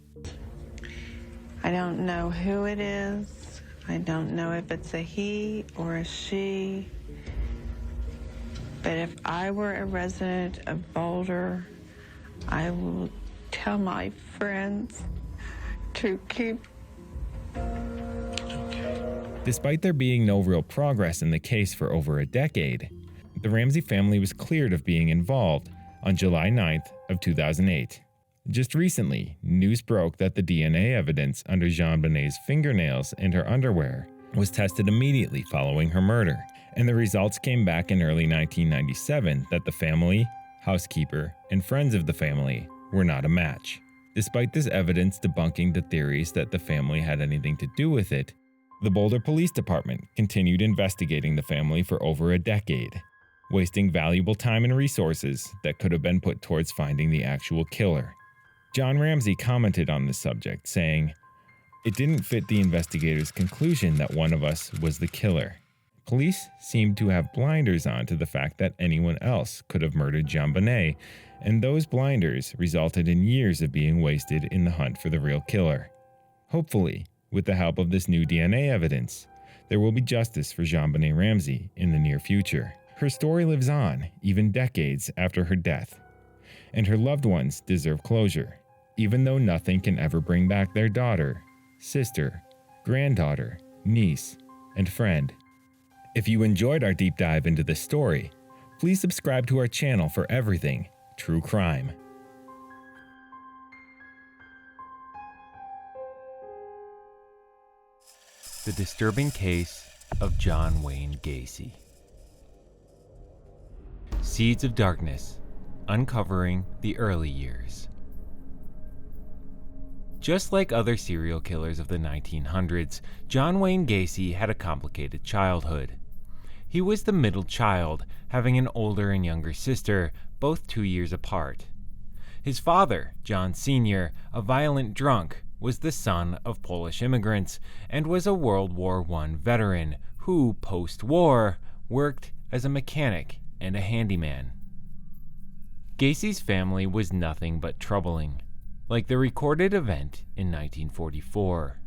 I don't know who it is. I don't know if it's a he or a she. But if I were a resident of Boulder, I will tell my friends to keep. Despite there being no real progress in the case for over a decade, the Ramsey family was cleared of being involved on July 9th of 2008. Just recently, news broke that the DNA evidence under JonBenet's fingernails and her underwear was tested immediately following her murder, and the results came back in early 1997 that the family, housekeeper, and friends of the family were not a match. Despite this evidence debunking the theories that the family had anything to do with it, the Boulder Police Department continued investigating the family for over a decade, wasting valuable time and resources that could have been put towards finding the actual killer. John Ramsey commented on this subject, saying, "It didn't fit the investigators' conclusion that one of us was the killer. Police seemed to have blinders on to the fact that anyone else could have murdered JonBenet, and those blinders resulted in years of being wasted in the hunt for the real killer. Hopefully, with the help of this new DNA evidence, there will be justice for JonBenet Ramsey in the near future. Her story lives on, even decades after her death, and her loved ones deserve closure, even though nothing can ever bring back their daughter, sister, granddaughter, niece, and friend." If you enjoyed our deep dive into this story, please subscribe to our channel for everything true crime. The disturbing case of John Wayne Gacy. Seeds of Darkness, uncovering the early years. Just like other serial killers of the 1900s, John Wayne Gacy had a complicated childhood. He was the middle child, having an older and younger sister, both 2 years apart. His father, John Sr., a violent drunk, was the son of Polish immigrants and was a World War I veteran who, post-war, worked as a mechanic and a handyman. Gacy's family was nothing but troubling, like the recorded event in 1944.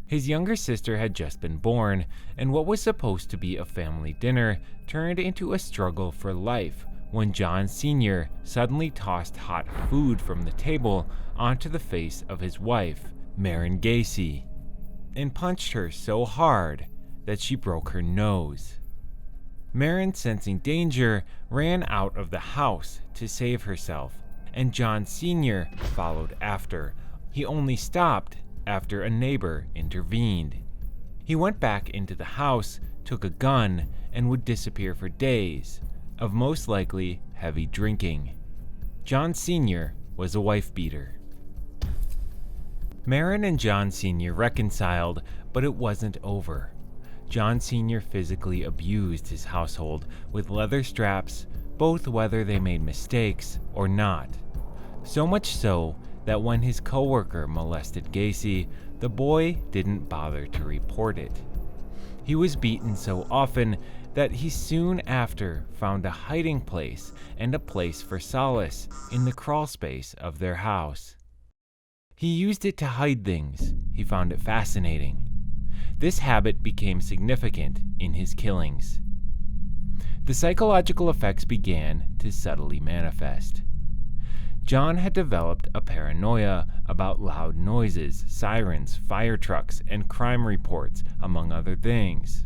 His younger sister had just been born, and what was supposed to be a family dinner turned into a struggle for life when John Sr. suddenly tossed hot food from the table onto the face of his wife, Maren Gacy, and punched her so hard that she broke her nose. Maren, sensing danger, ran out of the house to save herself, and John Sr. followed after. He only stopped after a neighbor intervened. He went back into the house, took a gun, and would disappear for days, of most likely heavy drinking. John Sr. was a wife-beater. Maren and John Sr. reconciled, but it wasn't over. John Sr. physically abused his household with leather straps, both whether they made mistakes or not. So much so that when his coworker molested Gacy, the boy didn't bother to report it. He was beaten so often that he soon after found a hiding place and a place for solace in the crawlspace of their house. He used it to hide things. He found it fascinating. This habit became significant in his killings. The psychological effects began to subtly manifest. John had developed a paranoia about loud noises, sirens, fire trucks, and crime reports, among other things.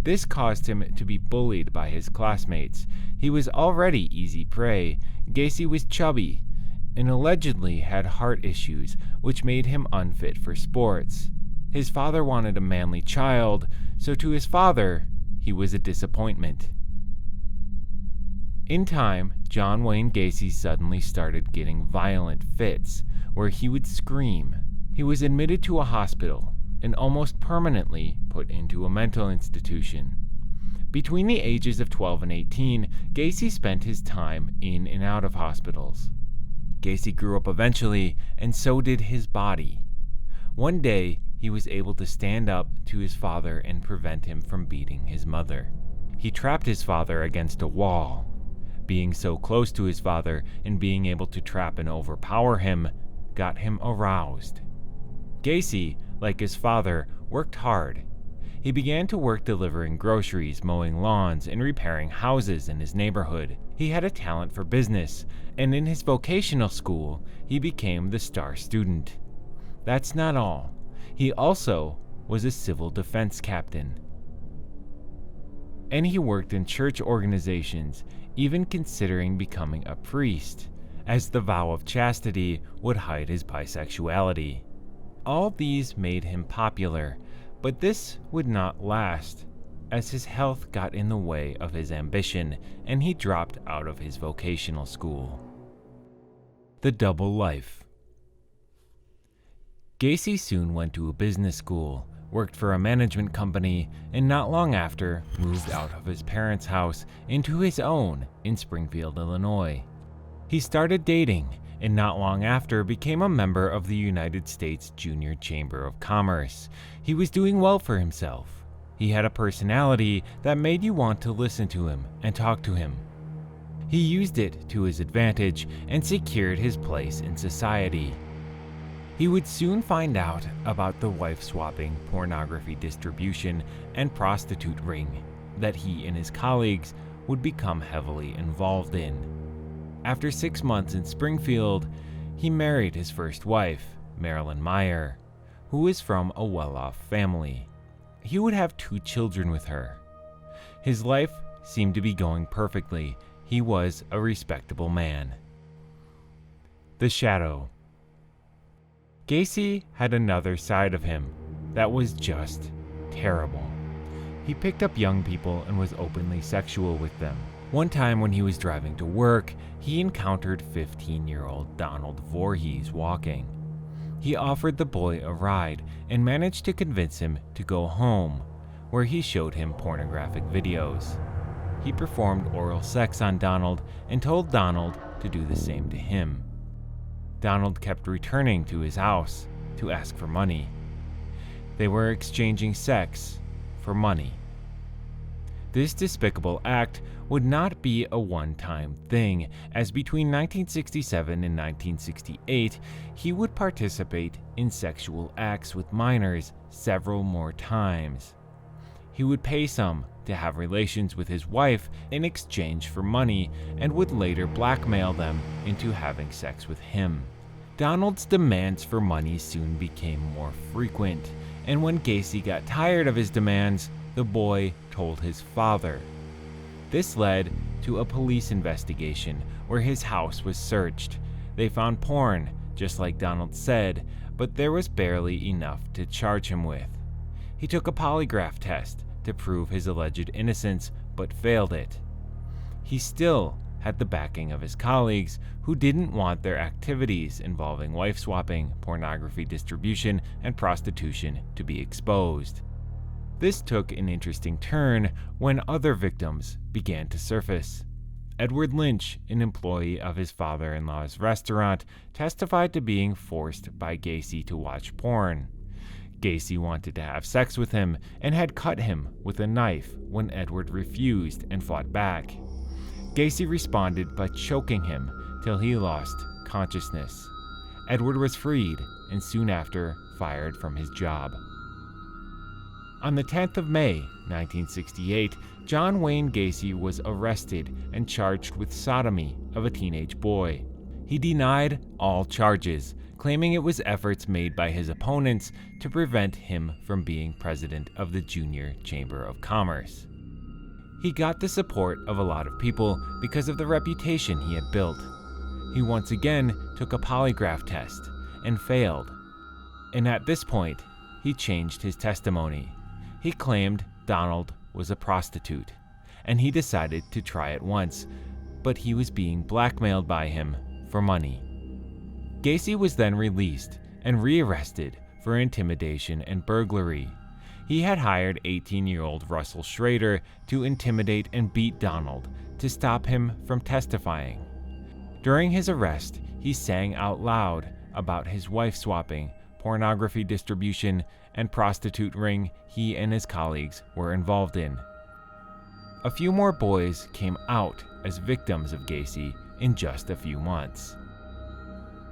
This caused him to be bullied by his classmates. He was already easy prey. Gacy was chubby and allegedly had heart issues, which made him unfit for sports. His father wanted a manly child, so to his father, he was a disappointment. In time, John Wayne Gacy suddenly started getting violent fits, where he would scream. He was admitted to a hospital and almost permanently put into a mental institution. Between the ages of 12 and 18, Gacy spent his time in and out of hospitals. Gacy grew up eventually, and so did his body. One day, he was able to stand up to his father and prevent him from beating his mother. He trapped his father against a wall. Being so close to his father and being able to trap and overpower him got him aroused. Gacy, like his father, worked hard. He began to work delivering groceries, mowing lawns, and repairing houses in his neighborhood. He had a talent for business, and in his vocational school, he became the star student. That's not all. He also was a civil defense captain. And he worked in church organizations, even considering becoming a priest, as the vow of chastity would hide his bisexuality. All these made him popular, but this would not last, as his health got in the way of his ambition and he dropped out of his vocational school. The double life. Gacy soon went to a business school, worked for a management company, and not long after moved out of his parents' house into his own in Springfield, Illinois. He started dating, and not long after became a member of the United States Junior Chamber of Commerce. He was doing well for himself. He had a personality that made you want to listen to him and talk to him. He used it to his advantage and secured his place in society. He would soon find out about the wife-swapping, pornography distribution, and prostitute ring that he and his colleagues would become heavily involved in. After 6 months in Springfield, he married his first wife, Marilyn Meyer, who was from a well-off family. He would have 2 children with her. His life seemed to be going perfectly. He was a respectable man. The shadow. Gacy had another side of him that was just terrible. He picked up young people and was openly sexual with them. One time when he was driving to work, he encountered 15-year-old Donald Voorhees walking. He offered the boy a ride and managed to convince him to go home, where he showed him pornographic videos. He performed oral sex on Donald and told Donald to do the same to him. Donald kept returning to his house to ask for money. They were exchanging sex for money. This despicable act would not be a one-time thing, as between 1967 and 1968, he would participate in sexual acts with minors several more times. He would pay some to have relations with his wife in exchange for money and would later blackmail them into having sex with him. Donald's demands for money soon became more frequent, and when Gacy got tired of his demands, the boy told his father. This led to a police investigation where his house was searched. They found porn, just like Donald said, but there was barely enough to charge him with. He took a polygraph test to prove his alleged innocence, but failed it. He still had the backing of his colleagues, who didn't want their activities involving wife swapping, pornography distribution, and prostitution to be exposed. This took an interesting turn when other victims began to surface. Edward Lynch, an employee of his father-in-law's restaurant, testified to being forced by Gacy to watch porn. Gacy wanted to have sex with him and had cut him with a knife when Edward refused and fought back. Gacy responded by choking him till he lost consciousness. Edward was freed and soon after fired from his job. On the 10th of May, 1968, John Wayne Gacy was arrested and charged with sodomy of a teenage boy. He denied all charges, claiming it was efforts made by his opponents to prevent him from being president of the Junior Chamber of Commerce. He got the support of a lot of people because of the reputation he had built. He once again took a polygraph test and failed. And at this point, he changed his testimony. He claimed Donald was a prostitute, and he decided to try it once, but he was being blackmailed by him for money. Gacy was then released and rearrested for intimidation and burglary. He had hired 18-year-old Russell Schrader to intimidate and beat Donald to stop him from testifying. During his arrest, he sang out loud about his wife swapping, pornography distribution, and prostitute ring he and his colleagues were involved in. A few more boys came out as victims of Gacy in just a few months.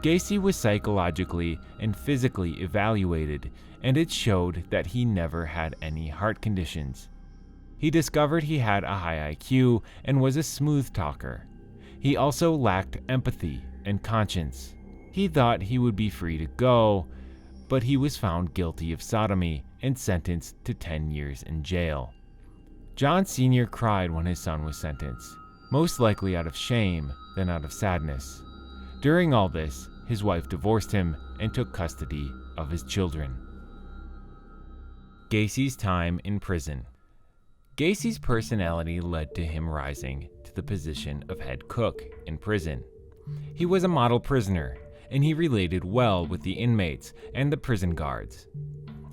Gacy was psychologically and physically evaluated, and it showed that he never had any heart conditions. He discovered he had a high IQ and was a smooth talker. He also lacked empathy and conscience. He thought he would be free to go, but he was found guilty of sodomy and sentenced to 10 years in jail. John Sr. cried when his son was sentenced, most likely out of shame than out of sadness. During all this, his wife divorced him and took custody of his children. Gacy's time in prison. Gacy's personality led to him rising to the position of head cook in prison. He was a model prisoner, and he related well with the inmates and the prison guards.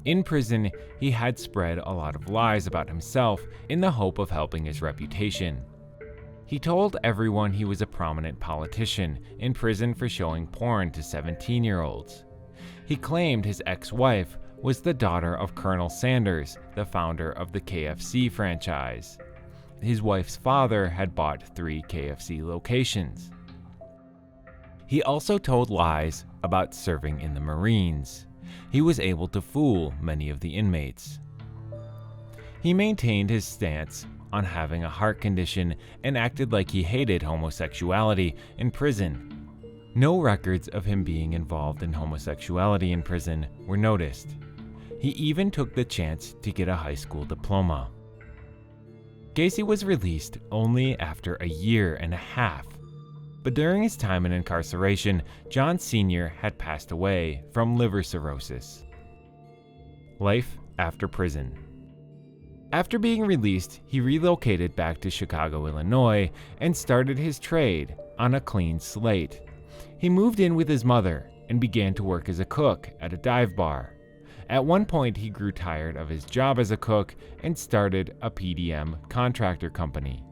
In prison, he had spread a lot of lies about himself in the hope of helping his reputation. He told everyone he was a prominent politician in prison for showing porn to 17-year-olds. He claimed his ex-wife was the daughter of Colonel Sanders, the founder of the KFC franchise. His wife's father had bought 3 KFC locations. He also told lies about serving in the Marines. He was able to fool many of the inmates. He maintained his stance on having a heart condition and acted like he hated homosexuality in prison. No records of him being involved in homosexuality in prison were noticed. He even took the chance to get a high school diploma. Gacy was released only after a year and a half. But during his time in incarceration, John Sr. had passed away from liver cirrhosis. Life after prison. After being released, he relocated back to Chicago, Illinois, and started his trade on a clean slate. He moved in with his mother and began to work as a cook at a dive bar. At one point, he grew tired of his job as a cook and started a PDM contractor company.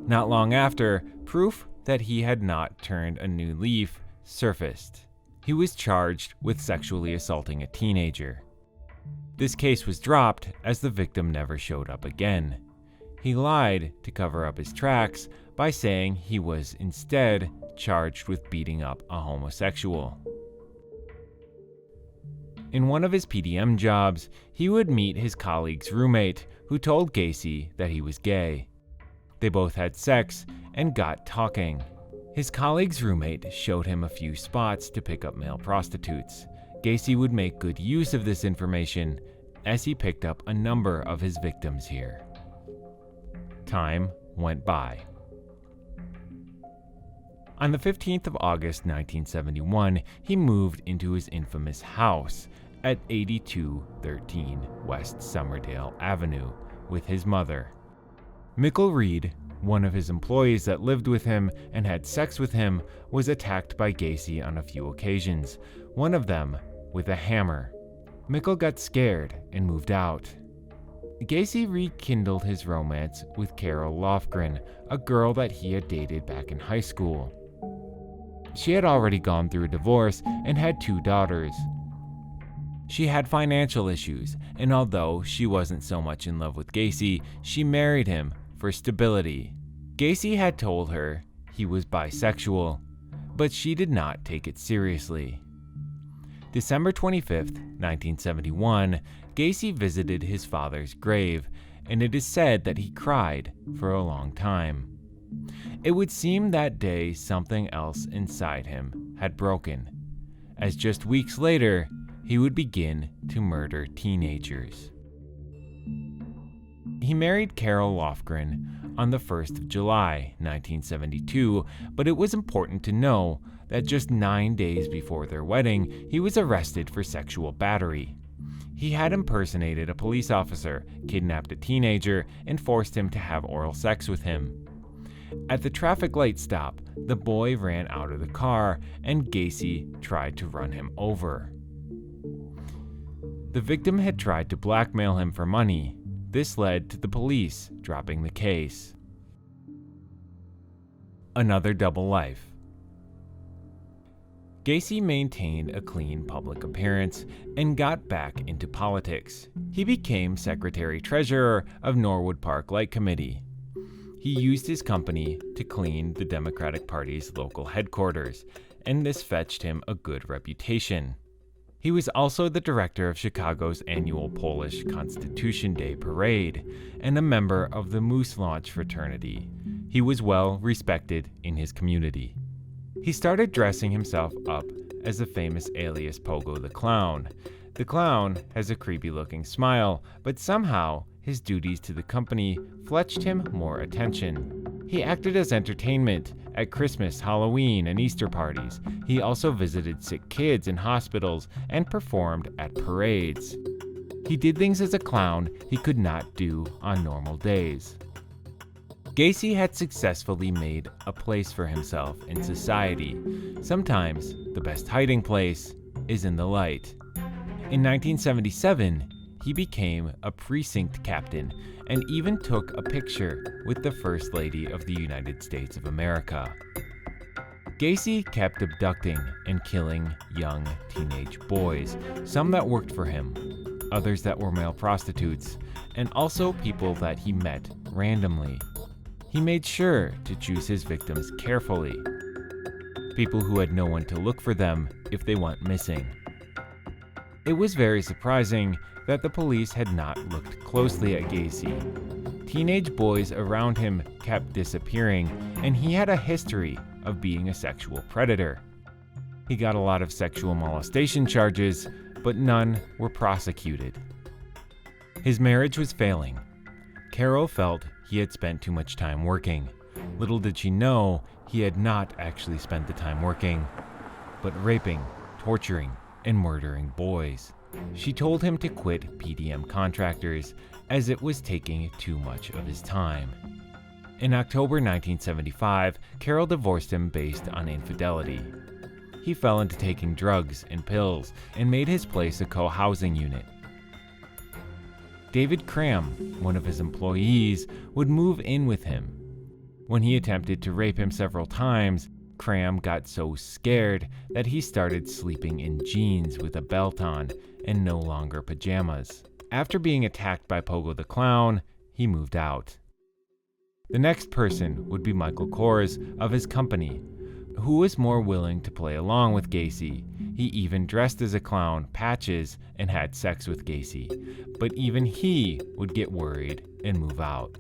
Not long after, proof that he had not turned a new leaf surfaced. He was charged with sexually assaulting a teenager. This case was dropped as the victim never showed up again. He lied to cover up his tracks by saying he was instead charged with beating up a homosexual. In one of his PDM jobs, he would meet his colleague's roommate, who told Gacy that he was gay. They both had sex and got talking. His colleague's roommate showed him a few spots to pick up male prostitutes. Gacy would make good use of this information as he picked up a number of his victims here. Time went by. On the 15th of August 1971, he moved into his infamous house at 8213 West Somerdale Avenue with his mother. Mickle Reed, one of his employees that lived with him and had sex with him, was attacked by Gacy on a few occasions, one of them with a hammer. Mickle got scared and moved out. Gacy rekindled his romance with Carol Lofgren, a girl that he had dated back in high school. She had already gone through a divorce and had 2 daughters. She had financial issues, and although she wasn't so much in love with Gacy, she married him for stability. Gacy had told her he was bisexual, but she did not take it seriously. December 25th, 1971, Gacy visited his father's grave, and it is said that he cried for a long time. It would seem that day something else inside him had broken, as just weeks later, he would begin to murder teenagers. He married Carol Lofgren on the 1st of July, 1972, but it was important to know that just 9 days before their wedding, he was arrested for sexual battery. He had impersonated a police officer, kidnapped a teenager, and forced him to have oral sex with him. At the traffic light stop, the boy ran out of the car, and Gacy tried to run him over. The victim had tried to blackmail him for money. This led to the police dropping the case. Another double life. Gacy maintained a clean public appearance and got back into politics. He became secretary-treasurer of Norwood Park Light Committee. He used his company to clean the Democratic Party's local headquarters, and this fetched him a good reputation. He was also the director of Chicago's annual Polish Constitution Day Parade and a member of the Moose Launch fraternity. He was well respected in his community. He started dressing himself up as the famous alias Pogo the Clown. The clown has a creepy-looking smile, but somehow his duties to the company fetched him more attention. He acted as entertainment at Christmas, Halloween, and Easter parties. He also visited sick kids in hospitals and performed at parades. He did things as a clown he could not do on normal days. Gacy had successfully made a place for himself in society. Sometimes the best hiding place is in the light. In 1977, he became a precinct captain and even took a picture with the First Lady of the United States of America. Gacy kept abducting and killing young teenage boys, some that worked for him, others that were male prostitutes, and also people that he met randomly. He made sure to choose his victims carefully, people who had no one to look for them if they went missing. It was very surprising that the police had not looked closely at Gacy. Teenage boys around him kept disappearing, and he had a history of being a sexual predator. He got a lot of sexual molestation charges, but none were prosecuted. His marriage was failing. Carol felt he had spent too much time working. Little did she know he had not actually spent the time working, but raping, torturing, and murdering boys. She told him to quit PDM contractors as it was taking too much of his time. In October 1975, Carol divorced him based on infidelity. He fell into taking drugs and pills and made his place a co-housing unit. David Cram, one of his employees, would move in with him. When he attempted to rape him several times, Cram got so scared that he started sleeping in jeans with a belt on and no longer pajamas. After being attacked by Pogo the Clown, he moved out. The next person would be Michael Kors of his company, who was more willing to play along with Gacy. He even dressed as a clown, Patches, and had sex with Gacy, but even he would get worried and move out.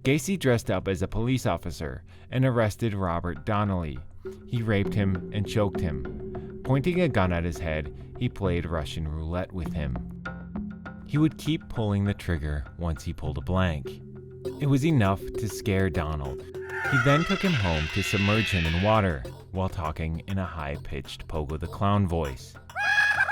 Gacy dressed up as a police officer and arrested Robert Donnelly. He raped him and choked him. Pointing a gun at his head, he played Russian roulette with him. He would keep pulling the trigger once he pulled a blank. It was enough to scare Donald. He then took him home to submerge him in water while talking in a high-pitched Pogo the Clown voice.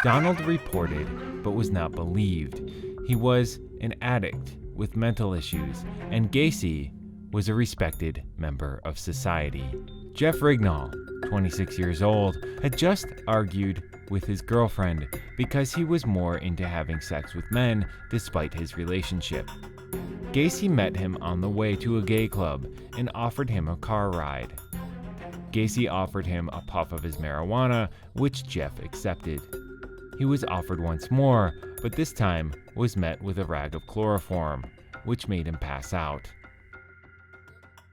Donald reported but was not believed. He was an addict with mental issues, and Gacy was a respected member of society. Jeff Rignall, 26 years old, had just argued with his girlfriend because he was more into having sex with men despite his relationship. Gacy met him on the way to a gay club and offered him a car ride. Gacy offered him a puff of his marijuana, which Jeff accepted. He was offered once more, but this time was met with a rag of chloroform, which made him pass out.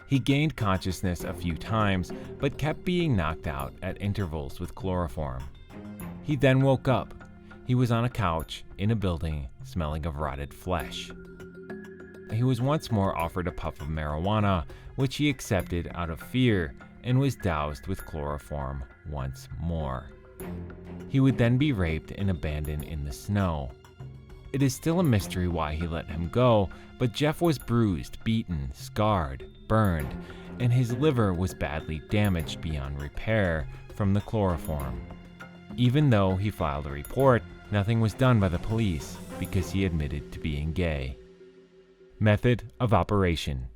He gained consciousness a few times, but kept being knocked out at intervals with chloroform. He then woke up. He was on a couch in a building smelling of rotted flesh. He was once more offered a puff of marijuana, which he accepted out of fear, and was doused with chloroform once more. He would then be raped and abandoned in the snow. It is still a mystery why he let him go, but Jeff was bruised, beaten, scarred, burned, and his liver was badly damaged beyond repair from the chloroform. Even though he filed a report, nothing was done by the police because he admitted to being gay. Method of operation.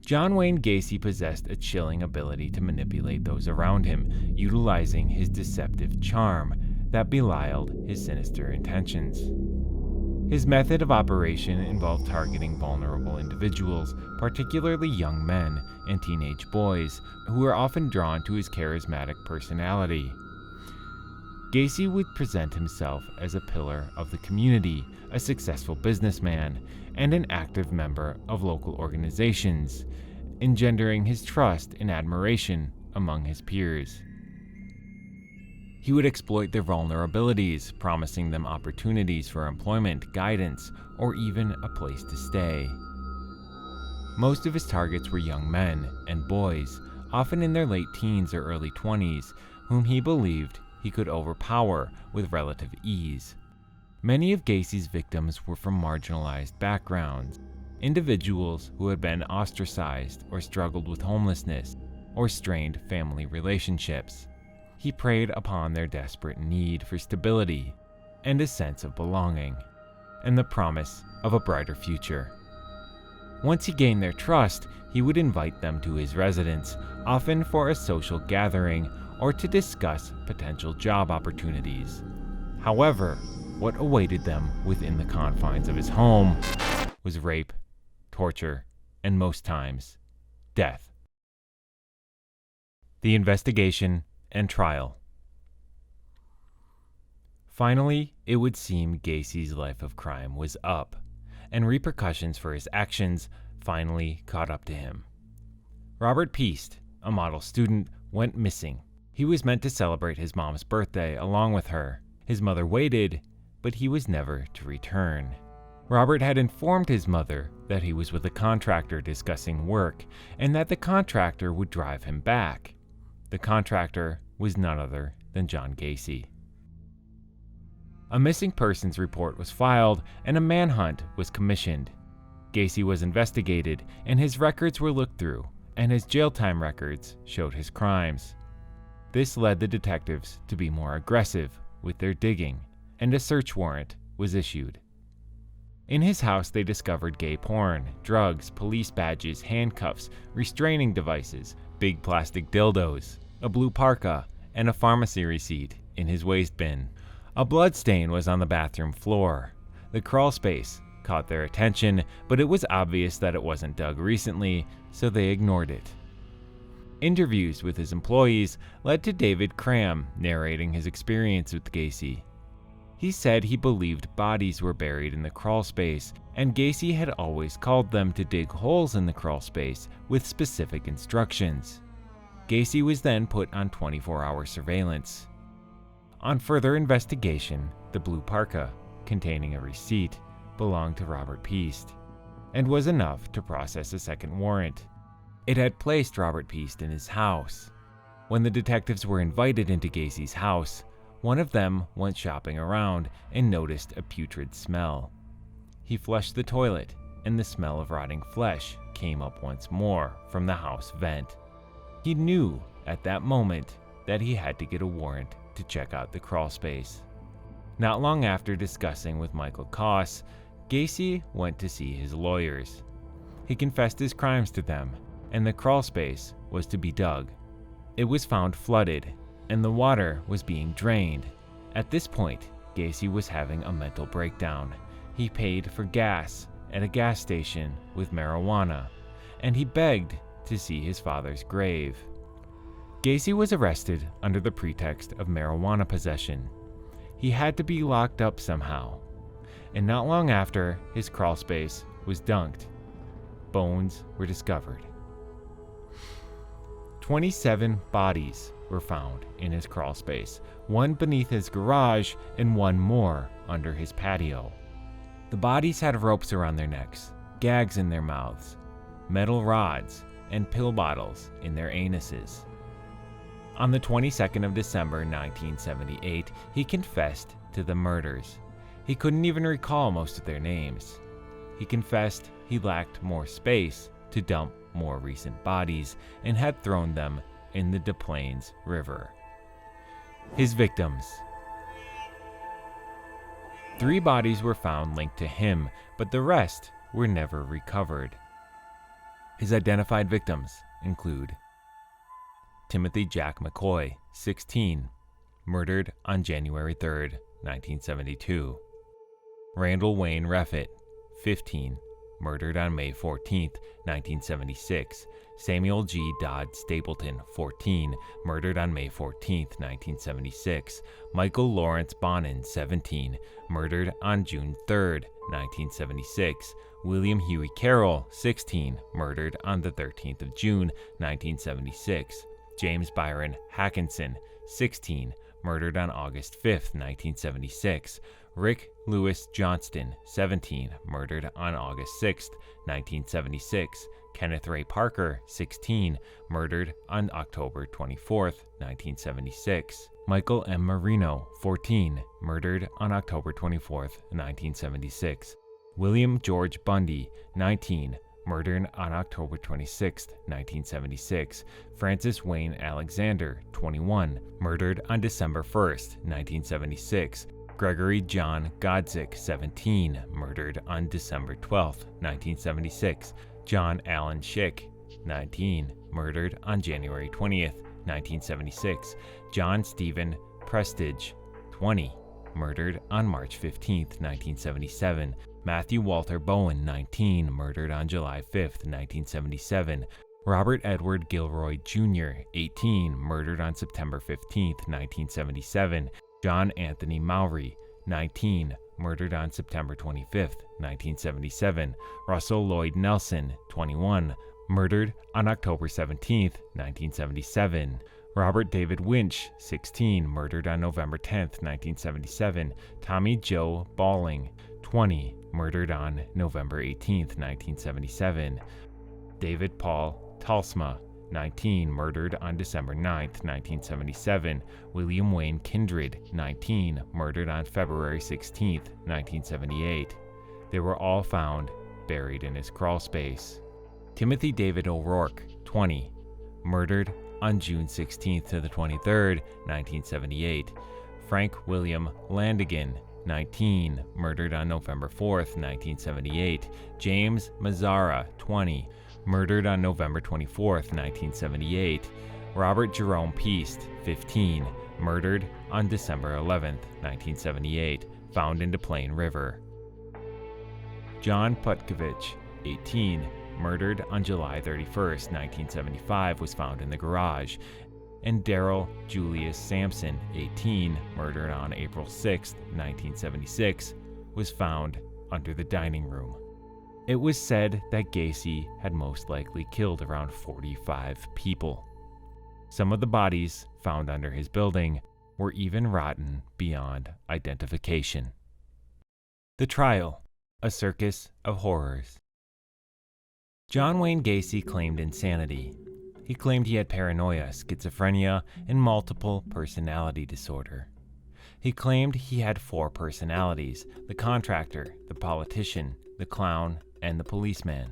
John Wayne Gacy possessed a chilling ability to manipulate those around him, utilizing his deceptive charm that belied his sinister intentions. His method of operation involved targeting vulnerable individuals, particularly young men and teenage boys, who were often drawn to his charismatic personality. Gacy would present himself as a pillar of the community, a successful businessman, and an active member of local organizations, engendering his trust and admiration among his peers. He would exploit their vulnerabilities, promising them opportunities for employment, guidance, or even a place to stay. Most of his targets were young men and boys, often in their late teens or early 20s, whom he believed he could overpower with relative ease. Many of Gacy's victims were from marginalized backgrounds, individuals who had been ostracized or struggled with homelessness or strained family relationships. He preyed upon their desperate need for stability and a sense of belonging, and the promise of a brighter future. Once he gained their trust, he would invite them to his residence, often for a social gathering or to discuss potential job opportunities. However, what awaited them within the confines of his home was rape, torture, and most times, death. The investigation and trial. Finally, it would seem Gacy's life of crime was up, and repercussions for his actions finally caught up to him. Robert Peast, a model student, went missing. He was meant to celebrate his mom's birthday along with her. His mother waited, but he was never to return. Robert had informed his mother that he was with a contractor discussing work, and that the contractor would drive him back. The contractor was none other than John Gacy. A missing persons report was filed, and a manhunt was commissioned. Gacy was investigated, and his records were looked through, and his jail time records showed his crimes. This led the detectives to be more aggressive with their digging, and a search warrant was issued. In his house, they discovered gay porn, drugs, police badges, handcuffs, restraining devices, big plastic dildos, a blue parka, and a pharmacy receipt in his waste bin. A blood stain was on the bathroom floor. The crawl space caught their attention, but it was obvious that it wasn't dug recently, so they ignored it. Interviews with his employees led to David Cram narrating his experience with Gacy. He said he believed bodies were buried in the crawl space, and Gacy had always called them to dig holes in the crawl space with specific instructions. Gacy was then put on 24-hour surveillance. On further investigation, the blue parka, containing a receipt, belonged to Robert Peast, and was enough to process a second warrant. It had placed Robert Peast in his house. When the detectives were invited into Gacy's house, one of them went shopping around and noticed a putrid smell. He flushed the toilet, and the smell of rotting flesh came up once more from the house vent. He knew at that moment that he had to get a warrant to check out the crawl space. Not long after discussing with Michael Koss, Gacy went to see his lawyers. He confessed his crimes to them, and the crawl space was to be dug. It was found flooded, and the water was being drained. At this point, Gacy was having a mental breakdown. He paid for gas at a gas station with marijuana, and he begged to see his father's grave. Gacy was arrested under the pretext of marijuana possession. He had to be locked up somehow, and not long after, his crawl space was dunked. Bones were discovered. 27 bodies were found in his crawl space, one beneath his garage and one more under his patio. The bodies had ropes around their necks, gags in their mouths, metal rods, and pill bottles in their anuses. On the 22nd of December 1978, he confessed to the murders. He couldn't even recall most of their names. He confessed he lacked more space to dump more recent bodies and had thrown them in the Des Plaines River. His victims. 3 bodies were found linked to him, but the rest were never recovered. His identified victims include Timothy Jack McCoy, 16, murdered on January 3, 1972. Randall Wayne Reffitt, 15, murdered on May 14, 1976. Samuel G. Dodd Stapleton, 14, murdered on May 14, 1976. Michael Lawrence Bonin, 17, murdered on June 3, 1976. William Huey Carroll, 16, murdered on the 13th of June, 1976. James Byron Hackinson, 16, murdered on August 5, 1976. Rick Lewis Johnston, 17, murdered on August 6, 1976. Kenneth Ray Parker, 16, murdered on October 24, 1976. Michael M. Marino, 14, murdered on October 24, 1976. William George Bundy, 19, murdered on October 26, 1976. Francis Wayne Alexander, 21, murdered on December 1, 1976. Gregory John Godzik, 17, murdered on December 12, 1976. John Allen Schick, 19, murdered on January 20th, 1976. John Stephen Prestige, 20, murdered on March 15th, 1977. Matthew Walter Bowen, 19, murdered on July 5th, 1977. Robert Edward Gilroy Jr., 18, murdered on September 15th, 1977. John Anthony Mowry, 19, murdered on September 25th, 1977. Russell Lloyd Nelson, 21, murdered on October 17th, 1977. Robert David Winch, 16, murdered on November 10th, 1977. Tommy Joe Balling, 20, murdered on November 18th, 1977. David Paul Talsma, 19, murdered on December 9th, 1977. William Wayne Kindred, 19, murdered on February 16th, 1978. They were all found buried in his crawl space. Timothy David O'Rourke, 20, murdered on June 16th to the 23rd, 1978. Frank William Landigan, 19, murdered on November 4th, 1978. James Mazzara, 20, murdered on November 24th, 1978. Robert Jerome Peast, 15, murdered on December 11th, 1978, found in Des Plaines River. John Putkovich, 18, murdered on July 31st, 1975, was found in the garage, and Daryl Julius Sampson, 18, murdered on April 6, 1976, was found under the dining room. It was said that Gacy had most likely killed around 45 people. Some of the bodies found under his building were even rotten beyond identification. The trial, a circus of horrors. John Wayne Gacy claimed insanity. He claimed he had paranoia, schizophrenia, and multiple personality disorder. He claimed he had 4 personalities: the contractor, the politician, the clown, and the policeman.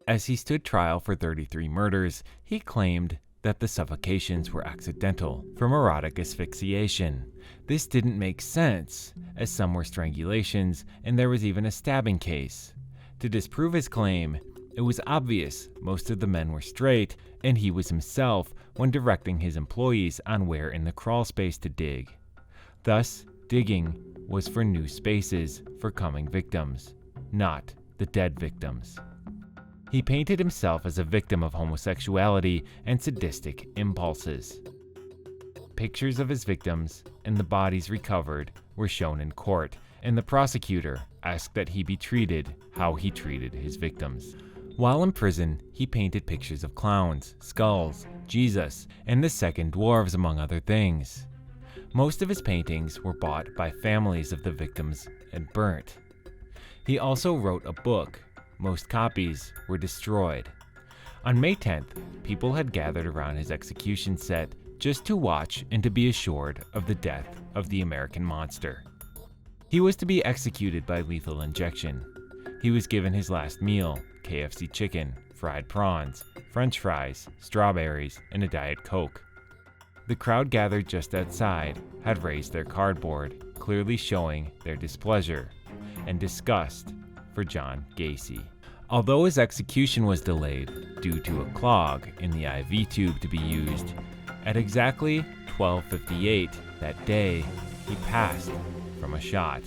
As he stood trial for 33 murders, he claimed that the suffocations were accidental, from erotic asphyxiation. This didn't make sense, as some were strangulations, and there was even a stabbing case. To disprove his claim, it was obvious most of the men were straight, and he was himself when directing his employees on where in the crawl space to dig. Thus, digging was for new spaces for coming victims, not the dead victims. He painted himself as a victim of homosexuality and sadistic impulses. Pictures of his victims and the bodies recovered were shown in court, and the prosecutor asked that he be treated how he treated his victims. While in prison, he painted pictures of clowns, skulls, Jesus, and the second dwarves, among other things. Most of his paintings were bought by families of the victims and burnt. He also wrote a book. Most copies were destroyed. On May 10th, people had gathered around his execution set just to watch and to be assured of the death of the American monster. He was to be executed by lethal injection. He was given his last meal: KFC chicken, fried prawns, French fries, strawberries, and a Diet Coke. The crowd gathered just outside had raised their cardboard, clearly showing their displeasure and disgust for John Gacy. Although his execution was delayed due to a clog in the IV tube to be used, at exactly 12:58 that day, he passed from a shot.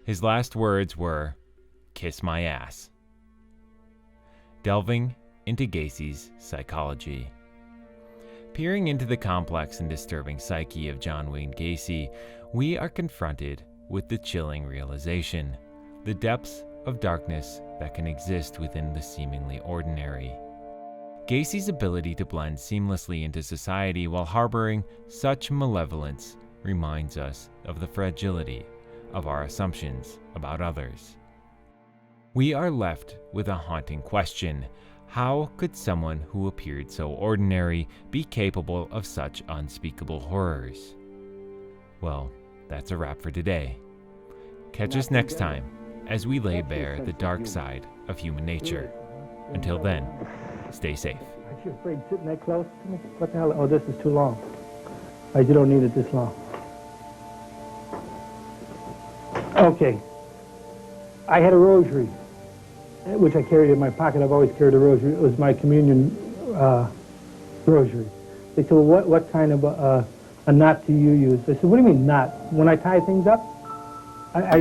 His last words were, "Kiss my ass." Delving into Gacy's psychology. Peering into the complex and disturbing psyche of John Wayne Gacy, we are confronted with the chilling realization: the depths of darkness that can exist within the seemingly ordinary. Gacy's ability to blend seamlessly into society while harboring such malevolence reminds us of the fragility of our assumptions about others. We are left with a haunting question: how could someone who appeared so ordinary be capable of such unspeakable horrors? Well, that's a wrap for today. Catch us next time as we lay bare the dark side of human nature. Until then, stay safe. Aren't you afraid sitting that close to me? What the hell? Oh, this is too long. You don't need it this long. Okay. I had a rosary, which I carried in my pocket. I've always carried a rosary. It was my communion rosary. They said, well, what kind of a knot do you use? I said, what do you mean knot? When I tie things up, I